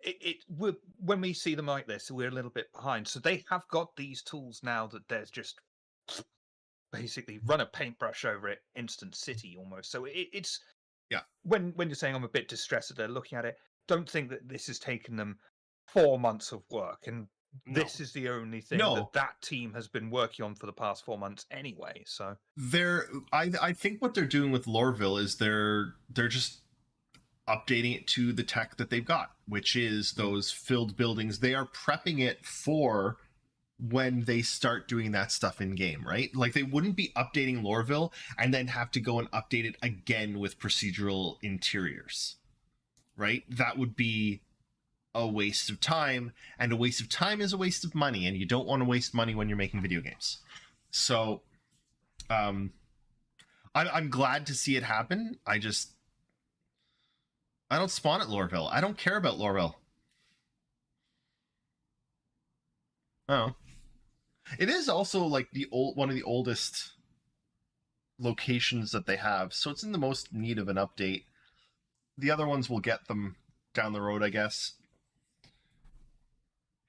S4: when we see them like this, we're a little bit behind. So they have got these tools now that there's just basically run a paintbrush over it, instant city almost. So it's when you're saying I'm a bit distressed that they're looking at it, don't think that this has taken them 4 months of work and this is the only thing that team has been working on for the past 4 months anyway. So
S3: I think what they're doing with lorEville is they're just updating it to the tech that they've got, which is those filled buildings. They are prepping it for when they start doing that stuff in game, right? Like they wouldn't be updating lorEville and then have to go and update it again with procedural interiors, right? That would be a waste of time, and a waste of time is a waste of money, and you don't want to waste money when you're making video games. So I'm glad to see it happen. I don't spawn at lorEville. I don't care about lorEville. Oh, it is also like one of the oldest locations that they have, so it's in the most need of an update. The other ones will get them down the road, I guess.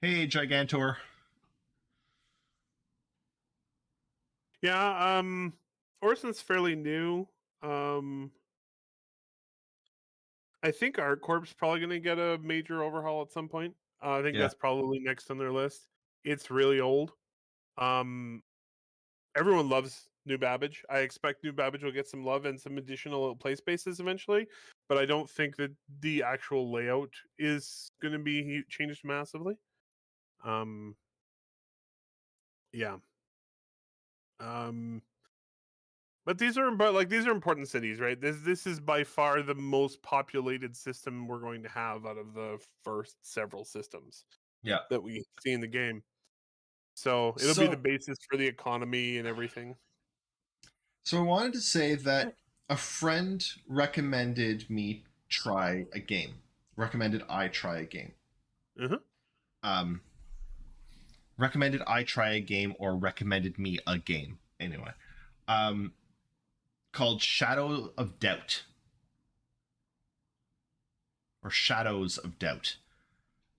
S3: Hey, Gigantor.
S2: Yeah, Orson's fairly new. I think ArtCorp's probably going to get a major overhaul at some point. I think
S3: Yeah.
S2: that's probably next on their list. It's really old. Everyone loves New Babbage. I expect New Babbage will get some love and some additional play spaces eventually, but I don't think that the actual layout is going to be changed massively. Yeah. But these are important cities, right? This is by far the most populated system we're going to have out of the first several systems that we see in the game. So it'll be the basis for the economy and everything.
S3: So I wanted to say that a friend recommended I try a game. Recommended I try a game, or recommended me a game anyway. Called Shadow of Doubt. Or Shadows of Doubt.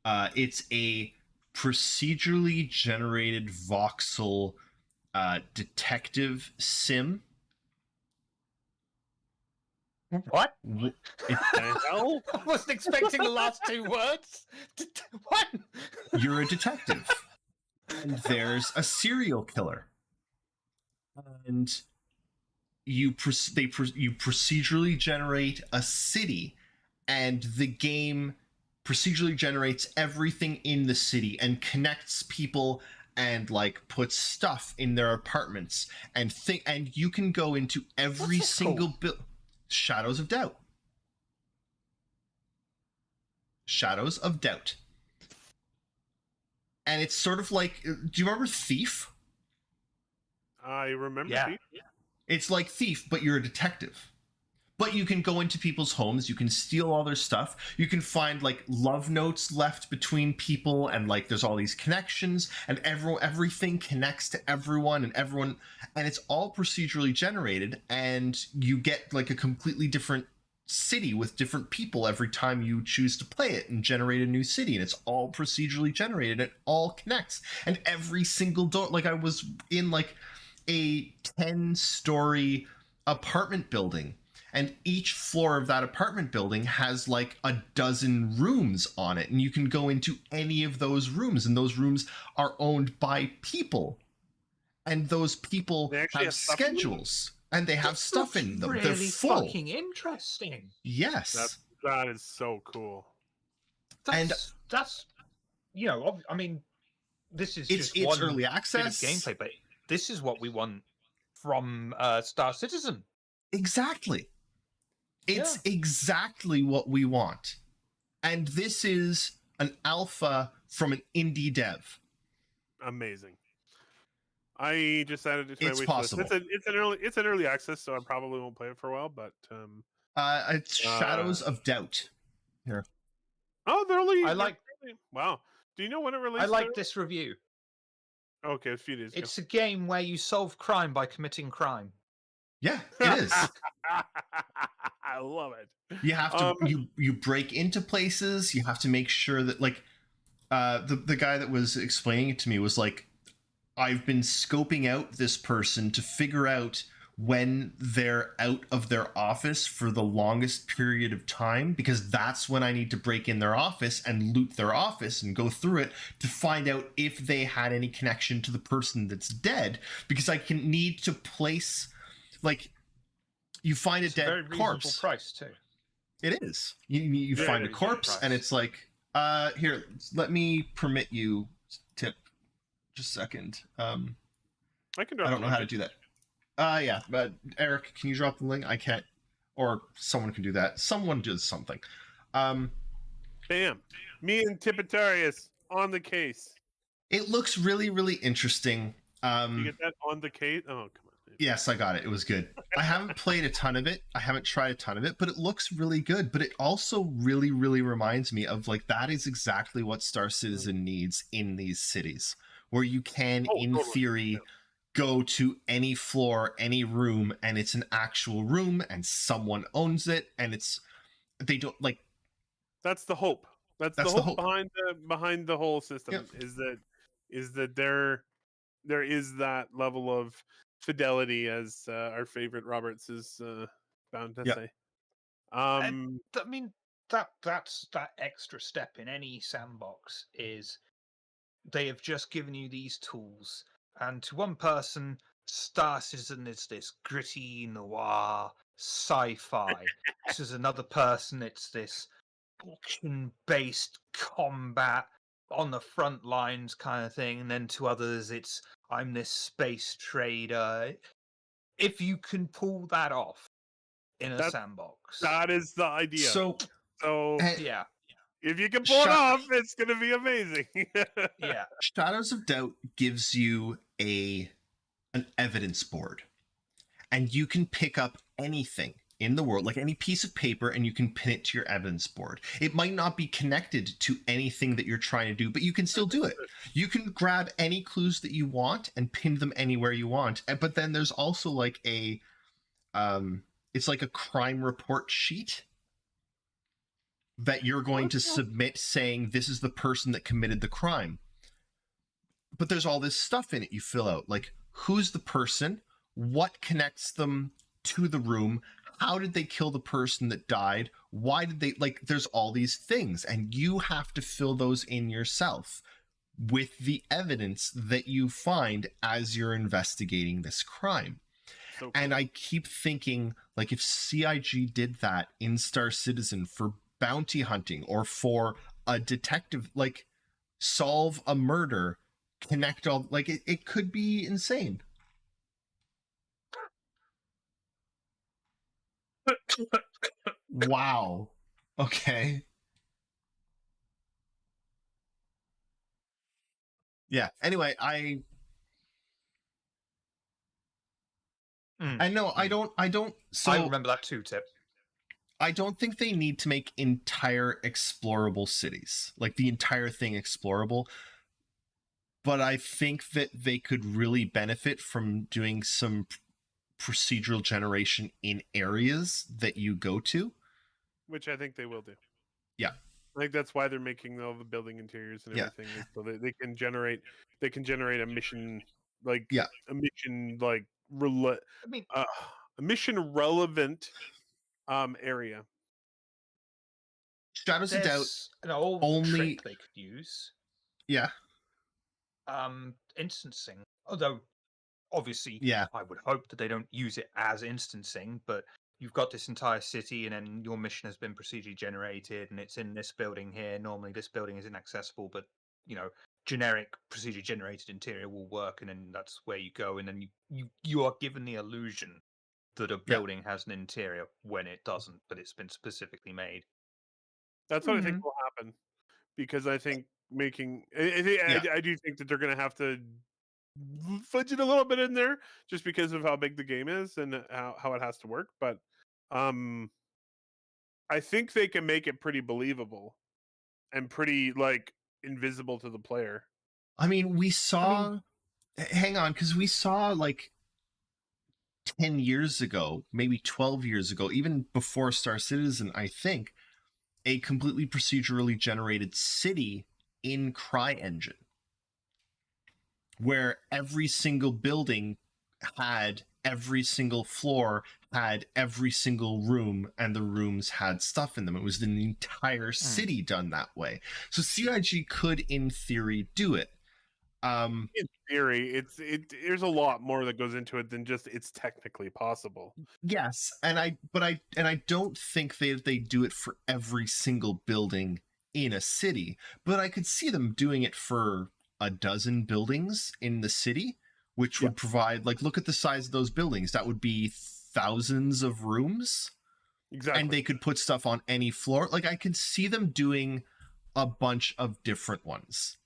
S3: It's a procedurally generated voxel detective sim.
S4: What?
S2: The hell?
S4: I wasn't expecting the last two words. What?
S3: You're a detective, and there's a serial killer, and you procedurally generate a city, and the game procedurally generates everything in the city and connects people and like puts stuff in their apartments and you can go into every single Shadows of Doubt. Shadows of Doubt. And it's sort of like, do you remember Thief?
S2: I remember
S4: Yeah.
S2: Thief.
S3: It's like Thief, but you're a detective. But you can go into people's homes, you can steal all their stuff, you can find like love notes left between people, and like there's all these connections, and everything connects to everyone, and it's all procedurally generated, and you get like a completely different city with different people every time you choose to play it and generate a new city, and it's all procedurally generated, it all connects, and every single door, like I was in like a 10-story apartment building, and each floor of that apartment building has like a dozen rooms on it, and you can go into any of those rooms, and those rooms are owned by people, and those people have schedules, and they have stuff in them.
S4: Really,
S3: they're full.
S4: Fucking interesting.
S3: Yes,
S2: that is so cool.
S4: That's you know, I mean, this is
S3: it's
S4: one
S3: early
S4: bit of
S3: access
S4: gameplay, but this is what we want from Star Citizen.
S3: Exactly. It's exactly what we want. And this is an alpha from an indie dev.
S2: Amazing. I just added it to my wish
S3: possible.
S2: list. It's an early access, so I probably won't play it for a while. But
S3: it's Shadows of Doubt. Here.
S2: Oh, they're only.
S3: Wow.
S2: Do you know when it released?
S4: I like this review.
S2: Okay, a few days ago.
S4: It's a game where you solve crime by committing crime.
S3: Yeah, it is.
S2: I love it.
S3: You have to you break into places. You have to make sure that like the guy that was explaining it to me was like, I've been scoping out this person to figure out when they're out of their office for the longest period of time, because that's when I need to break in their office and loot their office and go through it to find out if they had any connection to the person that's dead, because I need to place, like, you find a dead corpse.
S4: Price too.
S3: It is. You find a corpse and it's like, here, let me permit you, Tip, just a second. I don't know how to do that. Yeah, but Eric, can you drop the link? I can't, or someone can do that. Someone does something.
S2: Bam. Me and Tipitarius on the case.
S3: It looks really, really interesting.
S2: You get that on the case? Oh, come on.
S3: Yes, I got it. It was good. I haven't played a ton of it. I haven't tried a ton of it, but it looks really good. But it also really, really reminds me of like that is exactly what Star Citizen needs in these cities, where you can, in
S2: totally.
S3: theory, go to any floor, any room, and it's an actual room, and someone owns it, and they don't like.
S2: That's the hope. That's the hope behind the whole system.
S3: Yep.
S2: Is that there is that level of fidelity, as our favorite Roberts is bound to
S3: Yep.
S2: say.
S4: I mean, that's that extra step in any sandbox is they have just given you these tools, and to one person, Star Citizen is this gritty noir sci-fi. To another person, it's this action-based combat on the front lines kind of thing, and then to others, it's I'm this space trader. If you can pull that off in a sandbox,
S2: that is the idea.
S3: So
S4: yeah,
S2: if you can pull it off, it's going to be amazing.
S4: yeah.
S3: Shadows of Doubt gives you an evidence board, and you can pick up anything in the world, like any piece of paper, and you can pin it to your evidence board. It might not be connected to anything that you're trying to do, but you can still do it. You can grab any clues that you want and pin them anywhere you want. But then there's also like it's like a crime report sheet that you're going to submit saying this is the person that committed the crime. But there's all this stuff in it you fill out, like who's the person, what connects them to the room, how did they kill the person that died, why did they, like, there's all these things, and you have to fill those in yourself with the evidence that you find as you're investigating this crime. So cool. And I keep thinking, like, if CIG did that in Star Citizen for bounty hunting or for a detective, like, solve a murder, connect all, like, it could be insane. Wow. Okay. Yeah. Anyway, I know I don't. So
S4: I remember that too, Tip.
S3: I don't think they need to make entire explorable cities, like the entire thing explorable. But I think that they could really benefit from doing some procedural generation in areas that you go to,
S2: which I think they will do.
S3: Yeah,
S2: I think that's why they're making all the building interiors and everything, is so that they can generate a mission, like a mission like a mission relevant area.
S3: Shadows of Doubt,
S4: an old trick they could use.
S3: Yeah.
S4: Instancing, although obviously, I would hope that they don't use it as instancing, but you've got this entire city and then your mission has been procedurally generated and it's in this building here. Normally this building is inaccessible, but generic procedurally generated interior will work, and then that's where you go, and then you are given the illusion that a building has an interior when it doesn't, but it's been specifically made.
S2: That's what I think will happen, because I think I do think that they're going to have to fudge it a little bit in there just because of how big the game is and how it has to work, but I think they can make it pretty believable and pretty like invisible to the player.
S3: I mean, hang on, because we saw like 10 years ago, maybe 12 years ago, even before Star Citizen, I think, a completely procedurally generated city in CryEngine, where every single building had every single floor, had every single room, and the rooms had stuff in them. It was an entire city done that way. So CIG could, in theory, do it.
S2: In theory, there's a lot more that goes into it than just it's technically possible.
S3: Yes, and I don't think they do it for every single building in a city, but I could see them doing it for a dozen buildings in the city, which would provide, like, look at the size of those buildings. That would be thousands of rooms. Exactly. And they could put stuff on any floor. Like, I could see them doing a bunch of different ones.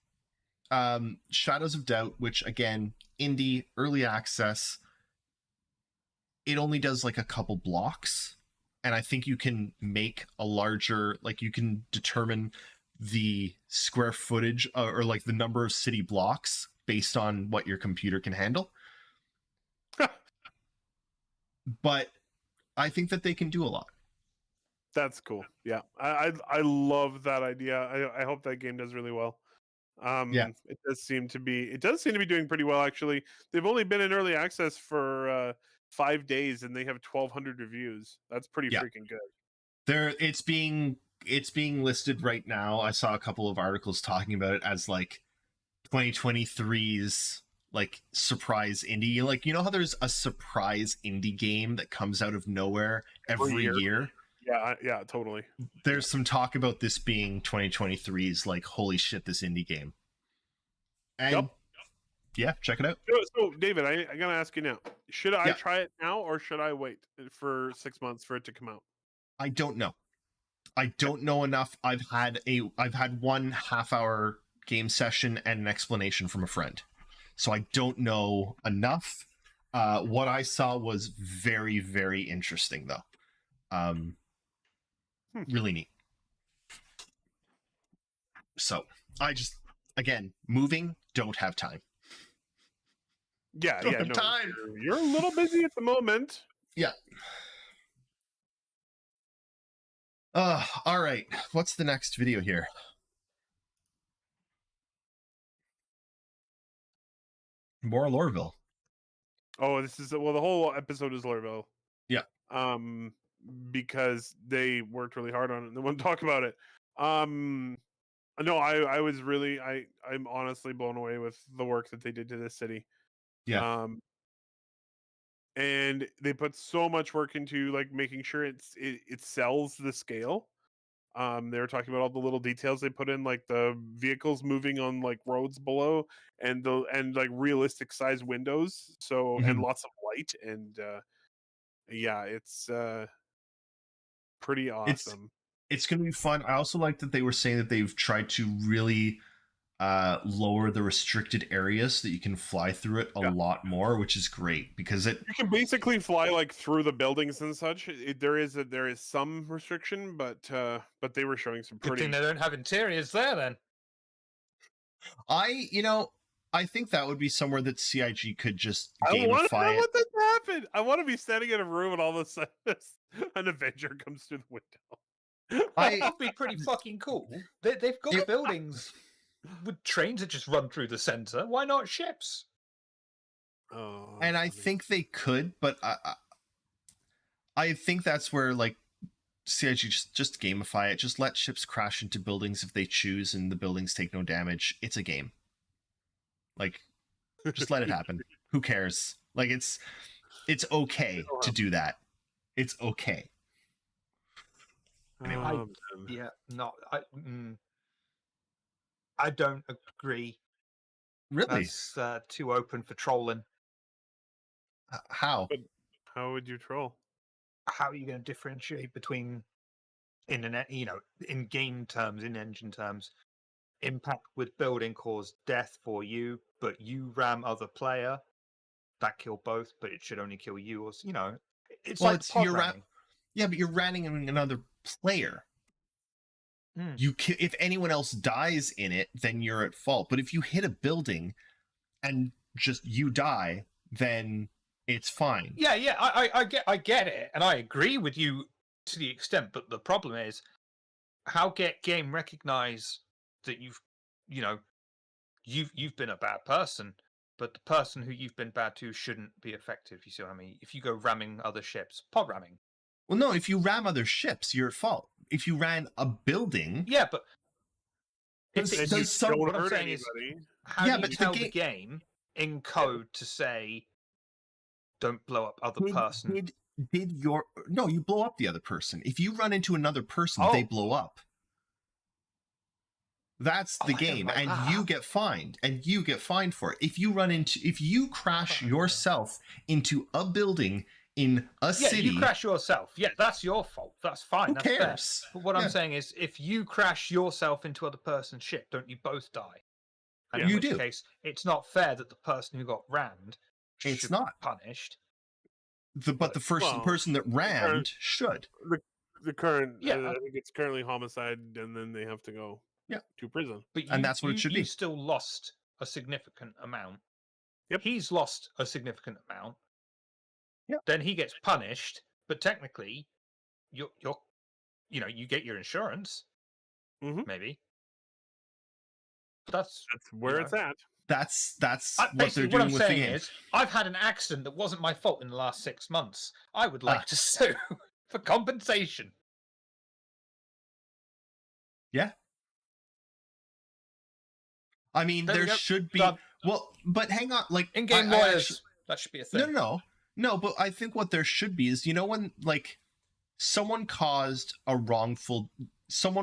S3: Shadows of Doubt, which, again, indie, early access, it only does like a couple blocks, and I think you can make a larger, like you can determine the square footage or like the number of city blocks based on what your computer can handle. But I think that they can do a lot.
S2: That's cool. Yeah, I love that idea. I hope that game does really well.
S3: Yeah.
S2: It does seem to be doing pretty well actually. They've only been in early access for 5 days and they have 1,200 reviews. That's pretty
S3: Yeah.
S2: freaking good.
S3: It's being listed right now. I saw a couple of articles talking about it as like 2023's like surprise indie. Like, you know how there's a surprise indie game that comes out of nowhere every year?
S2: Yeah, totally.
S3: There's some talk about this being 2023's like, holy shit, this indie game. And yeah, check it out.
S2: So David, I gotta ask you now: should I try it now or should I wait for 6 months for it to come out?
S3: I don't know. I don't know enough. I've had 1 half-hour game session and an explanation from a friend, so I don't know enough. What I saw was very, very interesting, though. Really neat. So I just, again, don't have time.
S2: Yeah,
S3: Don't have time.
S2: You're a little busy at the moment.
S3: Yeah. All right. What's the next video here? More lorEvill.
S2: Oh, the whole episode is lorEvill.
S3: Yeah.
S2: Because they worked really hard on it and they want to talk about it. No, I was really I'm honestly blown away with the work that they did to this city.
S3: Yeah.
S2: And they put so much work into like making sure it sells the scale. They were talking about all the little details they put in, like the vehicles moving on like roads below, and like realistic size windows. So and lots of light, and yeah, it's pretty awesome.
S3: It's gonna be fun. I also like that they were saying that they've tried to really lower the restricted areas so that you can fly through it a lot more, which is great because you
S2: can basically fly like through the buildings and such. There is some restriction, but they were showing some pretty.
S4: Good thing they don't have interiors there then.
S3: I think that would be somewhere that CIG could just gamify
S2: I want that to happen. I want to be standing in a room and all of a sudden an Avenger comes through the window.
S4: That'd be pretty fucking cool. They've got buildings with trains that just run through the center. Why not ships?
S2: Oh,
S3: and I think they could, but I think that's where like CIG just gamify it. Just let ships crash into buildings if they choose, and the buildings take no damage. It's a game. Like, just let it happen. Who cares? Like, it's okay to do that. It's okay.
S4: Anyway, I don't agree.
S3: Really?
S4: That's too open for trolling.
S3: How?
S2: But how would you troll?
S4: How are you going to differentiate between internet, in game terms, in engine terms, impact with building caused death for you, but you ram other player, that kill both, but it should only kill you, or it's ramming.
S3: Yeah, but you're ramming another player. If anyone else dies in it, then you're at fault. But if you hit a building and just you die, then it's fine.
S4: Yeah, I get it, and I agree with you to the extent. But the problem is, how game recognize that you've been a bad person, but the person who you've been bad to shouldn't be effective. You see what I mean? If you go ramming other ships, pod ramming.
S3: Well, no, if you ram other ships, you're at fault. If you ran a building...
S4: Yeah, but...
S2: What I'm saying is,
S4: how do you tell the game in code to say, don't blow up other person?
S3: No, you blow up the other person. If you run into another person, they blow up. That's the game, and you get fined, for it. If you crash yourself into a building in a city...
S4: you crash yourself. Yeah, that's your fault. That's fine.
S3: Who cares?
S4: Fair. But what I'm saying is, if you crash yourself into other person's ship, don't you both die? And in which case, it's not fair that the person who got rammed should be punished.
S3: but the person that rammed should.
S2: The current,
S4: Yeah.
S2: I think it's currently homicide, and then they have to go to prison.
S4: But
S3: And that's what it should
S4: you
S3: be.
S4: still lost a significant amount.
S2: Yep.
S4: He's lost a significant amount.
S3: Yep.
S4: Then he gets punished, but technically, you get your insurance.
S2: Mhm.
S4: Maybe. That's
S2: where it's at.
S3: That's what
S4: basically
S3: they're
S4: what I'm
S3: doing with the
S4: saying
S3: game.
S4: is I've had an accident that wasn't my fault in the last 6 months. I would like to sue for compensation.
S3: Yeah. I mean, there should be.
S4: Done.
S3: Well, but hang on, like
S4: In-game lawyers. That should be a thing.
S3: No. But I think what there should be is, when like someone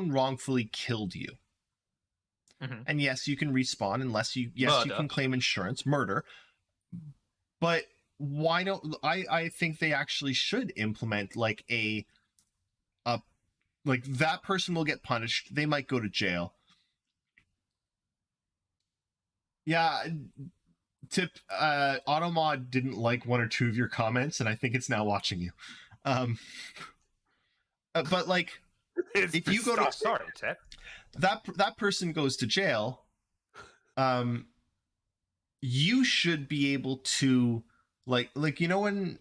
S3: wrongfully killed you,
S4: Mhm.
S3: and yes, you can respawn unless you can claim insurance, murder. But why don't I think they actually should implement like like that person will get punished. They might go to jail. Yeah. Tip, Automod didn't like one or two of your comments, and I think it's now watching you. But like, if you go to
S4: sorry, Tip,
S3: that person goes to jail, you should be able to like when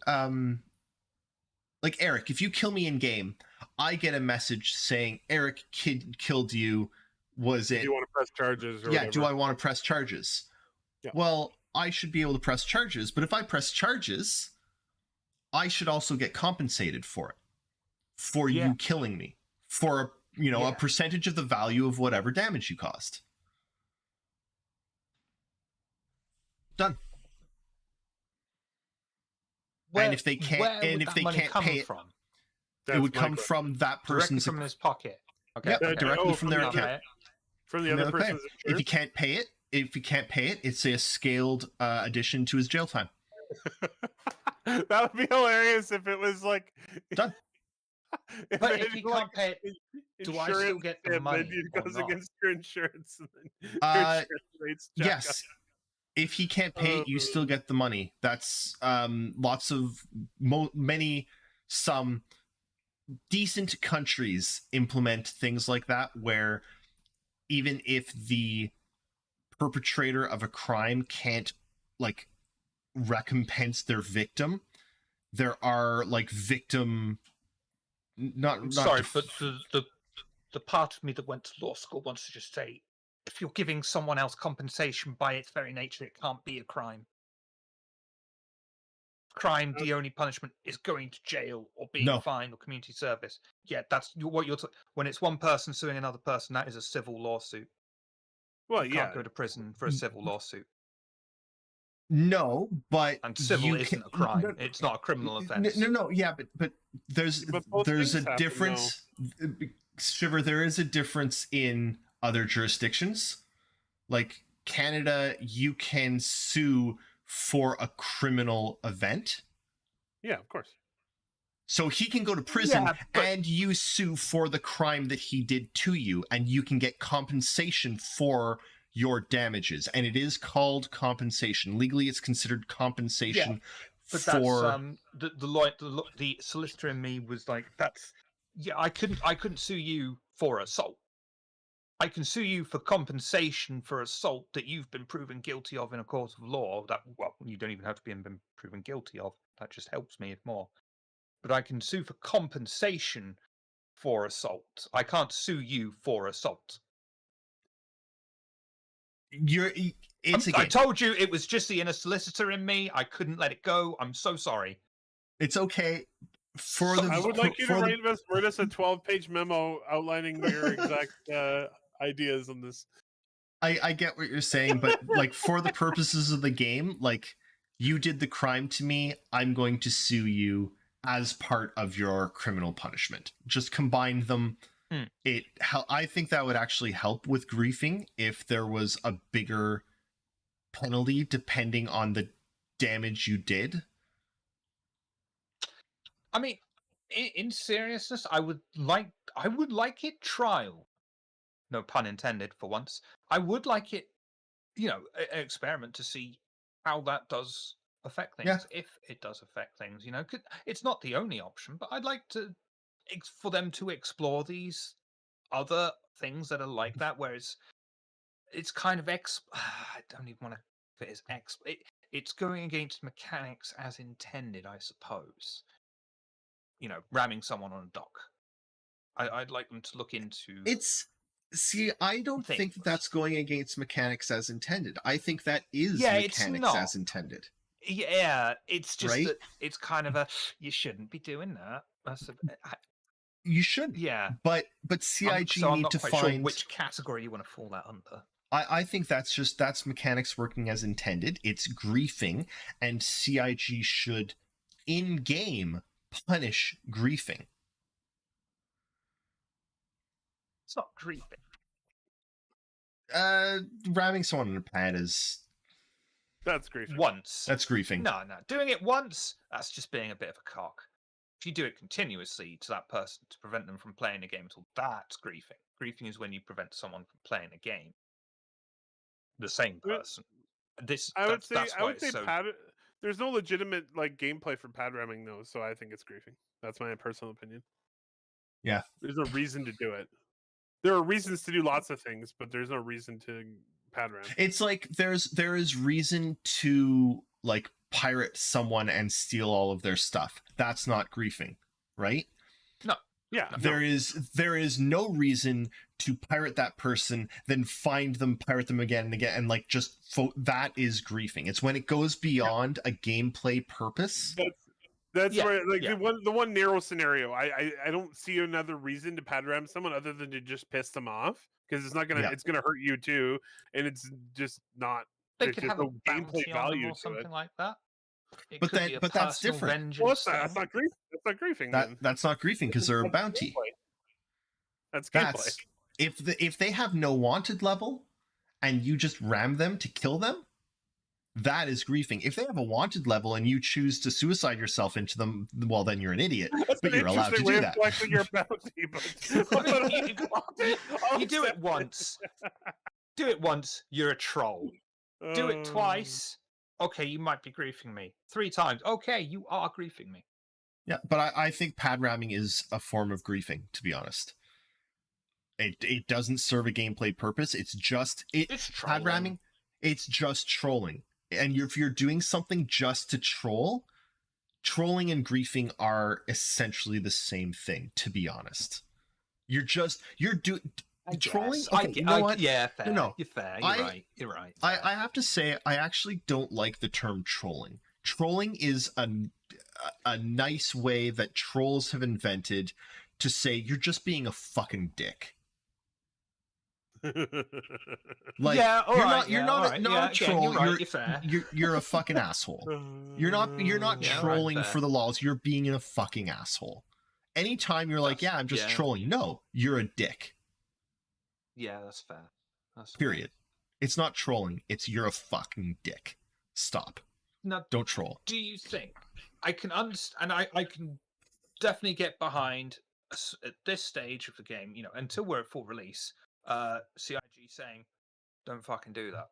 S3: like Eric, if you kill me in game, I get a message saying Eric killed you. Was it?
S2: Do you want to press charges? Or
S3: yeah.
S2: whatever?
S3: Do I want to press charges?
S2: Yeah.
S3: Well, I should be able to press charges, but if I press charges, I should also get compensated for it, for you killing me, for a percentage of the value of whatever damage you caused. Done. And if they can't pay it, it would come from that person's
S4: directly from his pocket. Okay.
S3: Yep, directly from their account.
S2: From the other person's insurance?
S3: If he can't pay it, it's a scaled addition to his jail time.
S2: That would be hilarious if it was like
S4: done. But if he can't pay it, do I still get the money?
S2: It goes against your insurance. And then your
S3: insurance
S2: rates
S3: yes.
S2: up.
S3: If he can't pay it, you still get the money. That's some decent countries implement things like that, where even if the perpetrator of a crime can't like recompense their victim, there are like victim
S4: sorry, but the part of me that went to law school wants to just say, if you're giving someone else compensation by its very nature, it can't be a crime. Crime, the only punishment is going to jail or being fined or community service. Yeah, that's what you're when it's one person suing another person, that is a civil lawsuit.
S2: Well,
S4: you can't go to prison for a civil lawsuit.
S3: No, but
S4: and civil isn't a crime. No, it's not a criminal offense.
S3: No, yeah, but there's a difference. Shiver, there is a difference in other jurisdictions. Like Canada, you can sue for a criminal event.
S2: Yeah, of course.
S3: So he can go to prison and you sue for the crime that he did to you, and you can get compensation for your damages, and it is called compensation. Legally, it's considered compensation.
S4: But for the solicitor in me was like, that's I couldn't sue you for assault. I can sue you for compensation for assault that you've been proven guilty of in a court of law. That you don't even have to be been proven guilty of. That just helps me more. But I can sue for compensation for assault. I can't sue you for assault.
S3: I
S4: told you it was just the inner solicitor in me. I couldn't let it go. I'm so sorry.
S3: It's okay.
S2: I would like you to write us a 12-page memo outlining your exact ideas on this.
S3: I get what you're saying, but like for the purposes of the game, like you did the crime to me, I'm going to sue you as part of your criminal punishment. Just combine them. I think that would actually help with griefing if there was a bigger penalty depending on the damage you did.
S4: I mean, in seriousness, I would like it trial. No pun intended for once. I would like it, an experiment to see how that does affect things
S3: Yeah.
S4: if it does affect things. It's not the only option, but I'd like for them to explore these other things that are like that, where it's kind of I don't even want to put it as it's going against mechanics as intended, I suppose. Ramming someone on a dock. I'd like them to look into
S3: I don't think
S4: things.
S3: that's going against mechanics as intended. I think that is
S4: it's
S3: mechanics
S4: not.
S3: as intended.
S4: Yeah, it's just
S3: Right?
S4: that it's kind of you shouldn't be doing that.
S3: You shouldn't.
S4: Yeah.
S3: But CIG
S4: So I'm
S3: need
S4: not
S3: to
S4: quite
S3: find
S4: sure which category you want to fall that under.
S3: I think that's mechanics working as intended. It's griefing, and CIG should in game punish griefing.
S4: It's not griefing.
S3: Ramming someone on a pad
S2: That's griefing.
S4: Once.
S3: That's griefing.
S4: No. Doing it once, that's just being a bit of a cock. If you do it continuously to that person to prevent them from playing a game at all, that's griefing. Griefing is when you prevent someone from playing a game. The same person.
S2: I would say pad. There's no legitimate gameplay for pad ramming though, so I think it's griefing. That's my personal opinion.
S3: Yeah.
S2: There's no reason to do it. There are reasons to do lots of things, but there's no reason to pad ram.
S3: It's like there is reason to pirate someone and steal all of their stuff. That's not griefing, right?
S4: No.
S2: Yeah.
S3: There is no reason to pirate that person, then find them, pirate them again and again, and that is griefing. It's when it goes beyond a gameplay purpose.
S2: That's where the one narrow scenario. I don't see another reason to pad ram someone other than to just piss them off, because it's not gonna it's gonna hurt you too, and it's just not.
S4: They could have
S2: no
S4: a
S2: gameplay
S4: value
S2: value
S4: or something
S2: it.
S4: like that.
S3: But that's different.
S2: Well, that's not griefing. That's not griefing.
S3: That's not griefing because they're a bounty.
S2: That's gameplay.
S3: If they have no wanted level, and you just ram them to kill them, that is griefing. If they have a wanted level and you choose to suicide yourself into them, well, then you're an idiot. But you're allowed to do that.
S2: Your bounty,
S4: you do it once. Do it once, you're a troll. Do it twice. Okay, you might be griefing me. 3 times. Okay, you are griefing me.
S3: Yeah, but I think pad ramming is a form of griefing, to be honest. It doesn't serve a gameplay purpose. It's pad ramming. It's just trolling. And if you're doing something just to troll, trolling and griefing are essentially the same thing, to be honest. You're doing trolling. Okay, you know what?
S4: Yeah, fair.
S3: No,
S4: you're fair. You're right.
S3: I have to say, I actually don't like the term trolling. Trolling is a nice way that trolls have invented to say you're just being a fucking dick. You're not a troll. You're a fucking asshole. You're not trolling for the lols. You're being a fucking asshole. Anytime you're I'm just trolling. No, you're a dick.
S4: Yeah, that's fair.
S3: Period. It's not trolling. It's you're a fucking dick. Stop.
S4: Now,
S3: don't troll.
S4: Do you think I can understand? And I can definitely get behind at this stage of the game. Until we're at full release. CIG saying, "Don't fucking do that.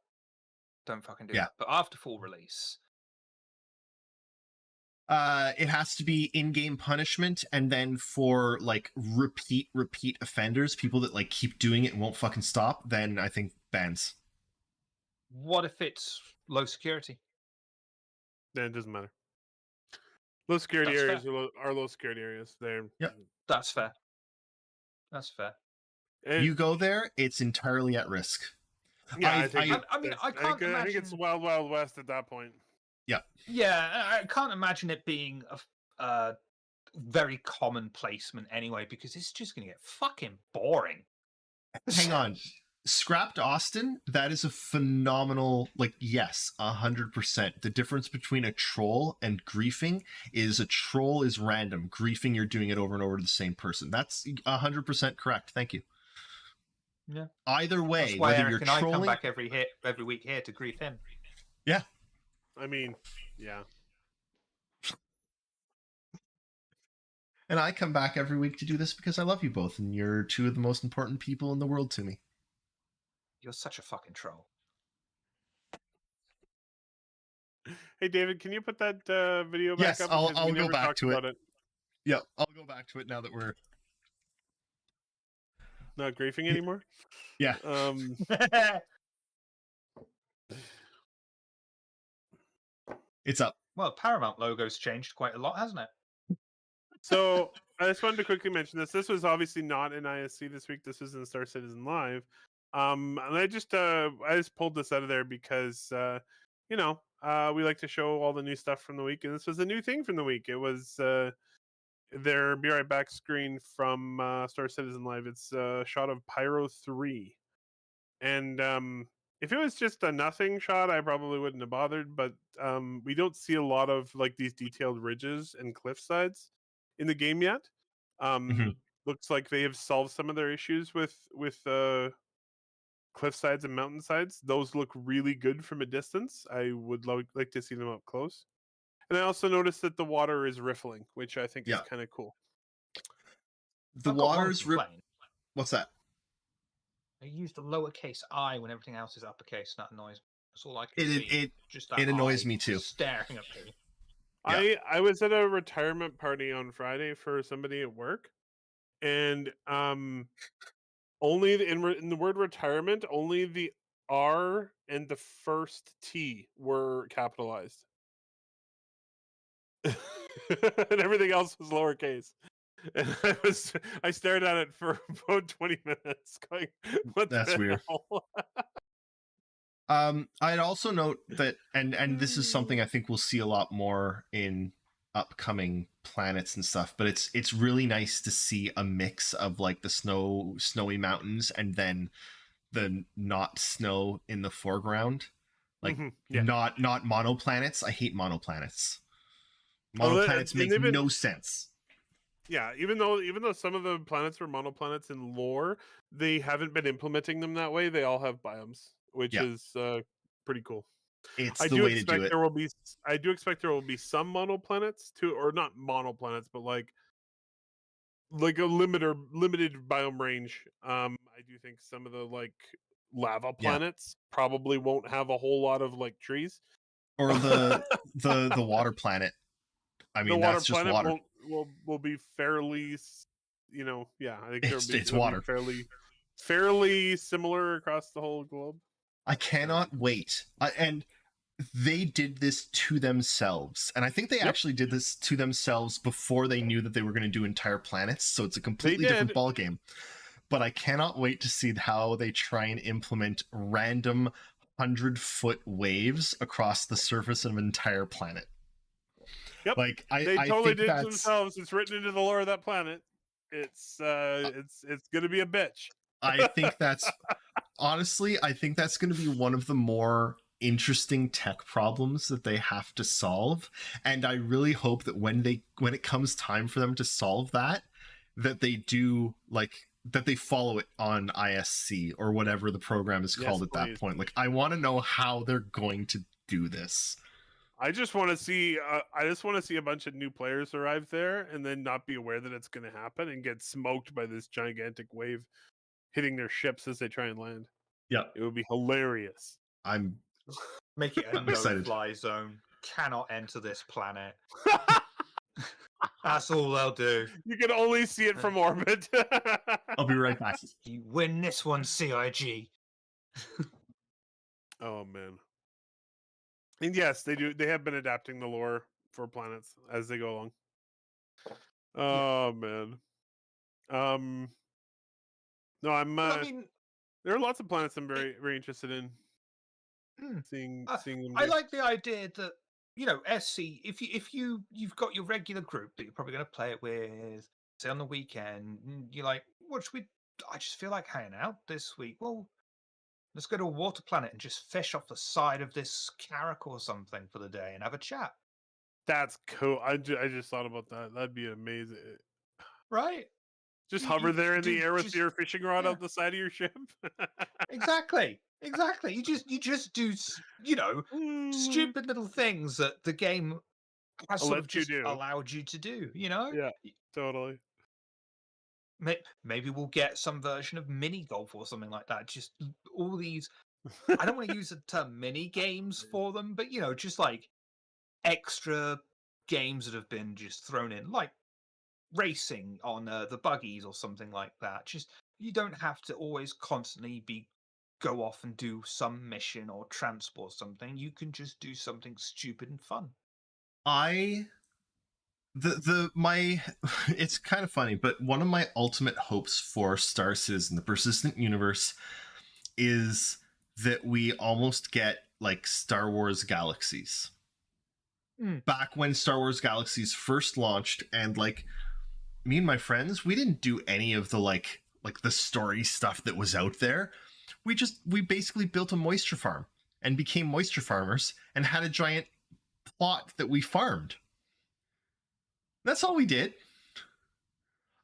S4: Don't fucking do that." But after full release,
S3: it has to be in-game punishment, and then for repeat offenders, people that keep doing it and won't fucking stop, then I think bans.
S4: What if it's low security?
S2: Then it doesn't matter. Low security areas are low security areas.
S4: That's fair. That's fair.
S3: You go there, it's entirely at risk.
S2: Yeah,
S4: I can't imagine.
S2: I think it's Wild Wild West at that point.
S3: Yeah.
S4: Yeah, I can't imagine it being a very common placement anyway, because it's just going to get fucking boring.
S3: Hang on. Scrapped Austin, that is a phenomenal, yes, 100%. The difference between a troll and griefing is a troll is random. Griefing, you're doing it over and over to the same person. That's 100% correct. Thank you.
S4: Yeah.
S3: Either way,
S4: that's why
S3: whether
S4: Eric
S3: you're
S4: and
S3: trolling...
S4: I come back every week here to grief him.
S3: Yeah.
S2: I mean, yeah.
S3: And I come back every week to do this because I love you both, and you're two of the most important people in the world to me.
S4: You're such a fucking troll.
S2: Hey, David, can you put that video back
S3: Yes,
S2: up?
S3: I'll
S2: Because we
S3: go
S2: never
S3: back
S2: talked
S3: to it.
S2: about it.
S3: Yeah, I'll go back to it now that we're
S2: Not griefing anymore?
S3: yeah. It's up.
S4: Well, Paramount logo's changed quite a lot, hasn't it?
S2: So I just wanted to quickly mention this. This was obviously not in ISC this week. This was in Star Citizen Live. And I just pulled this out of there because we like to show all the new stuff from the week, and this was a new thing from the week. It was their Be Right Back screen from Star Citizen Live. It's a shot of Pyro 3. And if it was just a nothing shot, I probably wouldn't have bothered. But we don't see a lot of like these detailed ridges and cliff sides in the game yet.
S3: Mhm.
S2: Looks like they have solved some of their issues with cliff sides and mountain sides. Those look really good from a distance. I would like to see them up close. And I also noticed that the water is riffling, which I think is
S3: Yeah.
S2: kind of cool.
S3: The
S4: I've got one
S3: water's
S4: complaint.
S3: What's that?
S4: I used a lowercase I when everything else is uppercase. That annoys me. That's all I can
S3: It-
S4: see.
S3: it-
S4: Just that
S3: it annoys
S4: I
S3: me too.
S4: staring at me.
S3: Yeah.
S2: I was at a retirement party on Friday for somebody at work, and only in the word retirement, only the R and the first T were capitalized, and everything else was lowercase. And I stared at it for about 20 minutes, going, "What
S3: That's
S2: the
S3: weird.
S2: hell?"
S3: I'd also note that, and this is something I think we'll see a lot more in upcoming planets and stuff, but it's really nice to see a mix of like the snowy mountains and then the not snow in the foreground. Like
S2: Yeah.
S3: not monoplanets. I hate monoplanets.
S2: Oh,
S3: Monoplanets
S2: and
S3: make
S2: they've been-
S3: no sense.
S2: Yeah, even though some of the planets were monoplanets in lore, they haven't been implementing them that way. They all have biomes, which
S3: Yeah.
S2: is pretty cool.
S3: It's
S2: I
S3: the
S2: do
S3: way to do
S2: expect
S3: it.
S2: I do expect there will be some monoplanets too, or not monoplanets, but like a limited biome range. I do think some of the like lava
S3: Yeah.
S2: planets probably won't have a whole lot of like trees.
S3: Or the water planet. I mean,
S2: The water
S3: that's just
S2: planet
S3: water.
S2: will be fairly, yeah. I think
S3: It's
S2: it'll
S3: water.
S2: be fairly similar across the whole globe.
S3: I cannot wait. And they did this to themselves. And I think they
S2: Yep.
S3: actually did this to themselves before they knew that they were going to do entire planets. So it's a completely
S2: did.
S3: different ballgame. But I cannot wait to see how they try and implement random 100-foot waves across the surface of an entire planet.
S2: Yep.
S3: Like
S2: They
S3: I
S2: totally
S3: think
S2: did it
S3: that's
S2: themselves. It's written into the lore of that planet. It's gonna be a bitch.
S3: I think that's honestly, I think that's going to be one of the more interesting tech problems that they have to solve. And I really hope that when it comes time for them to solve that they do that they follow it on ISC or whatever the program is called at that point. Like, I want to know how they're going to do this.
S2: I just want to see a bunch of new players arrive there and then not be aware that it's going to happen and get smoked by this gigantic wave hitting their ships as they try and land.
S3: Yeah,
S2: it would be hilarious.
S3: I'm
S4: Make it a
S3: excited.
S4: no-fly zone. Cannot enter this planet. That's all they'll do.
S2: You can only see it from orbit.
S3: I'll be right back.
S4: You win this one, CIG.
S2: Oh man. And yes, they do. They have been adapting the lore for planets as they go along. Oh man. No, I'm.
S4: I mean,
S2: there are lots of planets I'm very very interested in seeing them.
S4: I like the idea that, you know, SC. If you've got your regular group that you're probably going to play it with, say on the weekend, and you're like, what should we? I just feel like hanging out this week. Well, let's go to a water planet and just fish off the side of this carrack or something for the day and have a chat.
S2: That's cool. I just thought about that. That'd be amazing.
S4: Right?
S2: Just hover there in the air with your fishing rod
S4: yeah.
S2: out the side of your ship.
S4: Exactly. You just do, you know, stupid little things that the game has sort of just allowed you to do. You know?
S2: Yeah, totally.
S4: Maybe we'll get some version of mini golf or something like that. Just all these. I don't want to use the term mini games for them, but you know, just like extra games that have been just thrown in, like racing on the buggies or something like that. Just you don't have to always constantly go off and do some mission or transport something. You can just do something stupid and fun.
S3: My it's kind of funny, but one of my ultimate hopes for Star Citizen, the persistent universe, is that we almost get like Star Wars Galaxies. Back when Star Wars Galaxies first launched, and like me and my friends, we didn't do any of the like the story stuff that was out there. We basically built a moisture farm and became moisture farmers and had a giant plot that we farmed. That's all we did.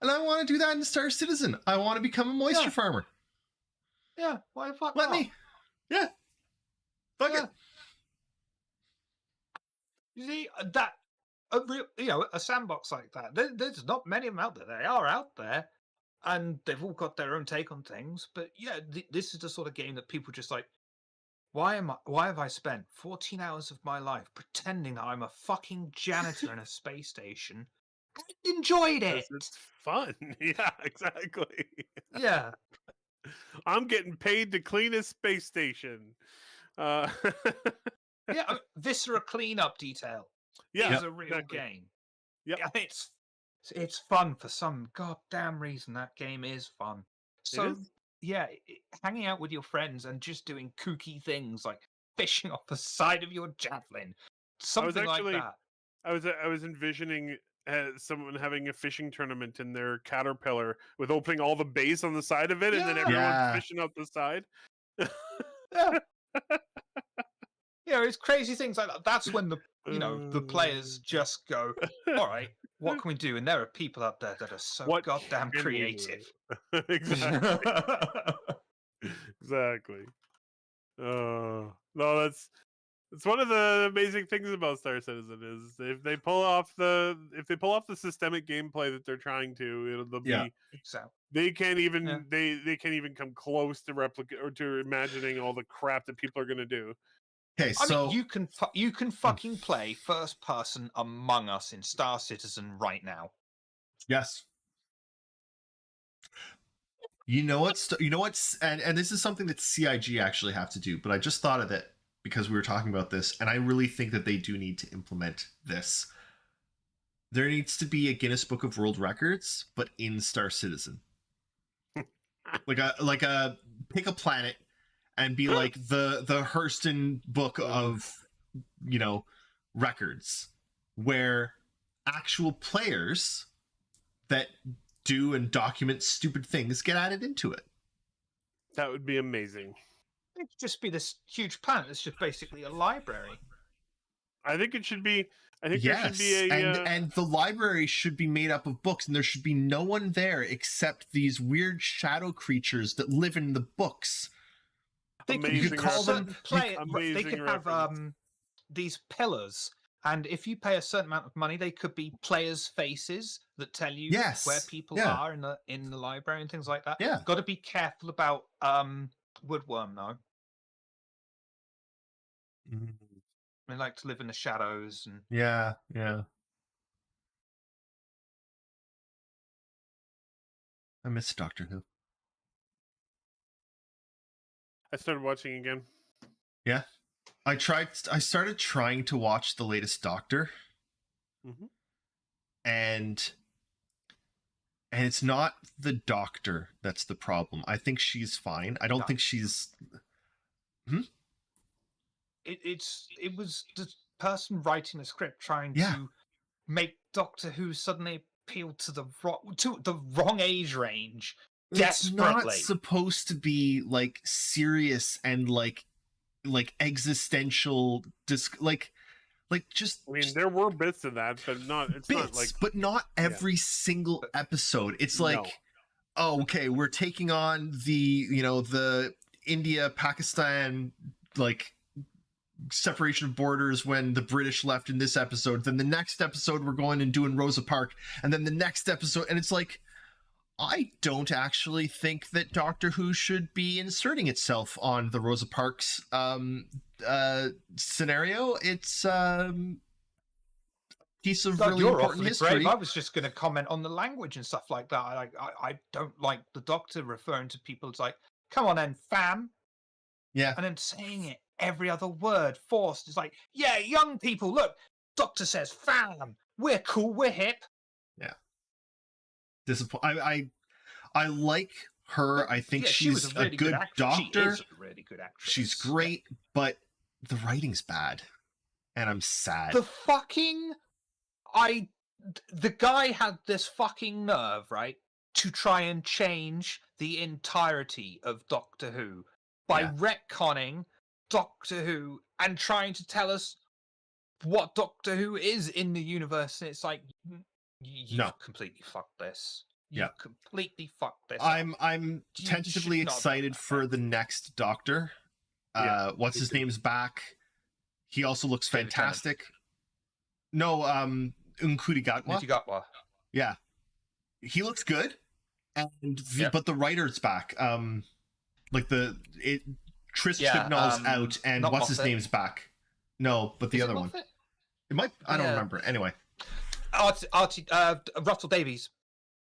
S3: And I want to do that in Star Citizen. I want to become a moisture farmer.
S4: Yeah, why the fuck
S3: Let
S4: not?
S3: me. Yeah. Fuck it.
S4: You see that a sandbox like that. There's not many of them out there. They are out there, and they've all got their own take on things. But yeah, this is the sort of game that people just like. Why have I spent 14 hours of my life pretending that I'm a fucking janitor in a space station? I enjoyed it.
S2: It's fun. Yeah, exactly.
S4: Yeah.
S2: I'm getting paid to clean a space station.
S4: Yeah, Viscera cleanup detail.
S2: Yeah,
S4: is a real game.
S2: Yeah,
S4: it's fun for some goddamn reason. That game is fun. So yeah, hanging out with your friends and just doing kooky things like fishing off the side of your javelin, something like that.
S2: I was envisioning someone having a fishing tournament in their Caterpillar with opening all the base on the side of it, and then everyone fishing up the side.
S4: Yeah. It's crazy things like that. That's when the players just go, all right, what can we do? And there are people out there that are so goddamn creative.
S2: Exactly. Exactly. No, that's one of the amazing things about Star Citizen is if they pull off the systemic gameplay that they're trying to, they can't even they can't even come close to replicate or to imagining all the crap that people are going to do.
S3: Okay, so
S4: I mean, you can fucking play first person Among Us in Star Citizen right now.
S3: Yes. You know what's and this is something that CIG actually have to do, but I just thought of it because we were talking about this, and I really think that they do need to implement this. There needs to be a Guinness Book of World Records, but in Star Citizen. like a pick a planet and be like the Hurston Book of records, where actual players that do and document stupid things get added into it.
S2: That would be amazing.
S4: It'd just be this huge planet that's just basically a library.
S2: I think it should be. I think there should be
S3: and the library should be made up of books, and there should be no one there except these weird shadow creatures that live in the books.
S4: They could call them they could have these pillars, and if you pay a certain amount of money, they could be players' faces that tell you where people are in the library and things like that.
S3: Yeah,
S4: got to be careful about woodworm though. They like to live in the shadows and
S3: yeah. I miss Doctor Who.
S2: I started watching again.
S3: Yeah. I started trying to watch the latest Doctor.
S2: Mm-hmm.
S3: And it's not the Doctor that's the problem. I think she's fine. I don't think she's
S4: It was the person writing the script trying to make Doctor Who suddenly appeal to the wrong age range.
S3: It's not supposed to be like serious and like existential just.
S2: I mean, there were bits of that, but not. It's
S3: bits,
S2: not like,
S3: but not every single episode. It's like, oh, okay, we're taking on the India Pakistan separation of borders when the British left in this episode. Then the next episode we're going and doing Rosa Parks, and then the next episode, and it's like, I don't actually think that Doctor Who should be inserting itself on the Rosa Parks scenario. It's piece of
S4: God,
S3: really
S4: you're
S3: important
S4: awfully
S3: history.
S4: brave. I was just going to comment on the language and stuff like that. I don't like the Doctor referring to people as like, come on then, fam.
S3: Yeah.
S4: And then saying it every other word forced. It's like, yeah, young people, look, Doctor says fam. We're cool, we're hip.
S3: Yeah. I like her. I think
S4: Yeah, she
S3: she's
S4: was a really
S3: good
S4: actress.
S3: doctor.
S4: She is a really good actress.
S3: She's great, but the writing's bad. And I'm sad.
S4: The guy had this fucking nerve, right, to try and change the entirety of Doctor Who by retconning Doctor Who and trying to tell us what Doctor Who is in the universe. And it's like, you've completely fucked this. You've completely fucked this.
S3: I'm tentatively excited for the next Doctor. What's his name's back. He also looks fantastic. No, Nkurigatwa. Yeah. He looks good. But the writer's back. Tris Chibnall's out, and what's his name's back. No, but the other one. It might. I don't remember. Anyway.
S4: Russell Davies.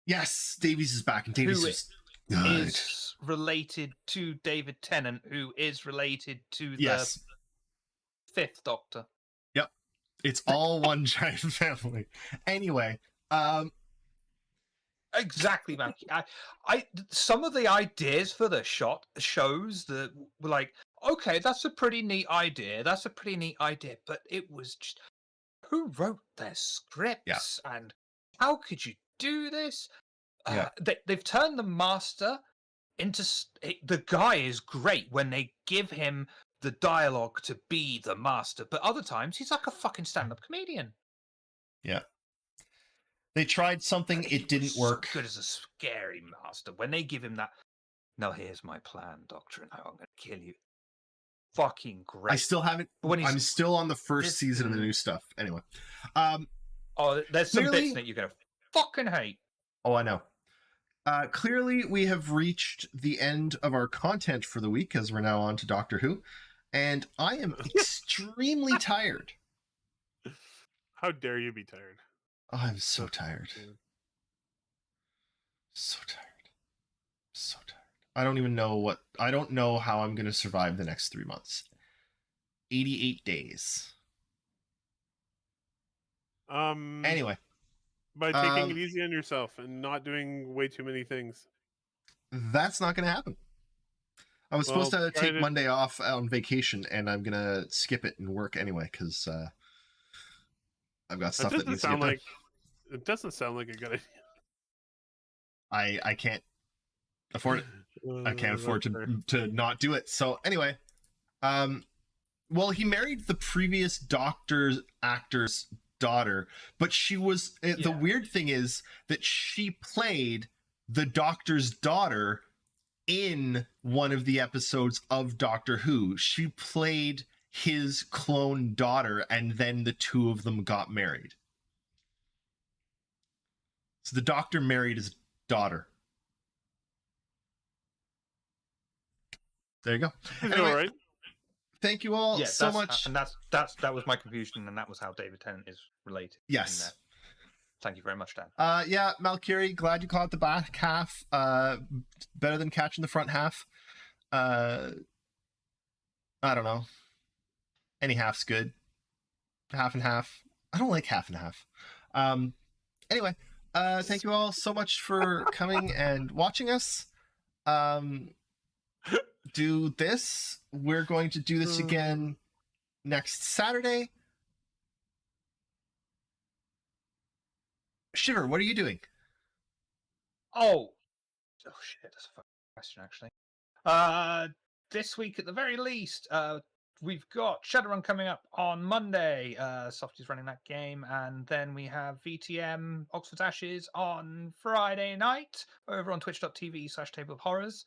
S3: Yes, Davies is back, and Davies
S4: is related to David Tennant, who is related to the fifth Doctor.
S3: Yep, it's all one giant family. Anyway,
S4: exactly, man. I some of the ideas for the shows that were like, okay, that's a pretty neat idea. But it was just, who wrote their scripts and how could you do this? They've turned the Master into the guy is great when they give him the dialogue to be the Master, but other times he's like a fucking stand-up comedian.
S3: Yeah. They tried something, it didn't work.
S4: So good as a scary Master. When they give him that, now here's my plan, Doctor, and how I'm going to kill you. Fucking great.
S3: I still haven't. I'm still on the first season of the new stuff. Anyway.
S4: There's some bits that you're going to fucking hate.
S3: Oh, I know. Clearly, we have reached the end of our content for the week, as we're now on to Doctor Who, and I am extremely tired.
S2: How dare you be tired?
S3: Oh, I'm so tired. So tired. So tired. I don't even know I don't know how I'm going to survive the next 3 months. 88 days. Anyway.
S2: By taking it easy on yourself and not doing way too many things.
S3: That's not going to happen. I was supposed to take Monday off on vacation, and I'm going to skip it and work anyway, because I've got stuff that needs to get done.
S2: It doesn't sound like a good
S3: idea. I can't afford it. I can't afford to not do it. So anyway, well, he married the previous Doctor's actor's daughter, but she was the weird thing is that she played the Doctor's daughter in one of the episodes of Doctor Who. She played his clone daughter, and then the two of them got married. So the Doctor married his daughter. There you go. Anyway, all right. Thank you all so much.
S4: And that was my confusion, and that was how David Tennant is related.
S3: Yes.
S4: Thank you very much, Dan.
S3: Yeah, Malkiri, glad you caught the back half. Better than catching the front half. I don't know. Any half's good. Half and half. I don't like half and half. Anyway, thank you all so much for coming and watching us. Do this. We're going to do this again next Saturday. Shiver, what are you doing?
S4: Oh shit, that's a fucking question, actually. This week at the very least, we've got Shadowrun coming up on Monday. Softy's running that game, and then we have VTM Oxford Ashes on Friday night over on twitch.tv/Table of Horrors.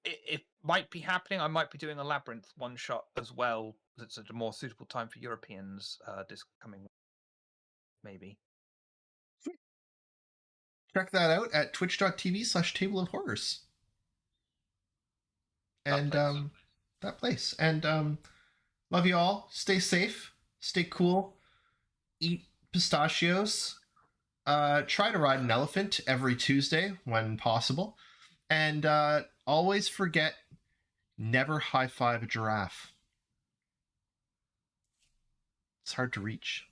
S4: It might be happening. I might be doing a Labyrinth one shot as well. That's at a more suitable time for Europeans this coming week, maybe.
S3: Check that out at twitch.tv/Table of Horrors. And that place. And love you all. Stay safe. Stay cool. Eat pistachios. Try to ride an elephant every Tuesday when possible. And always forget, never high five a giraffe. It's hard to reach.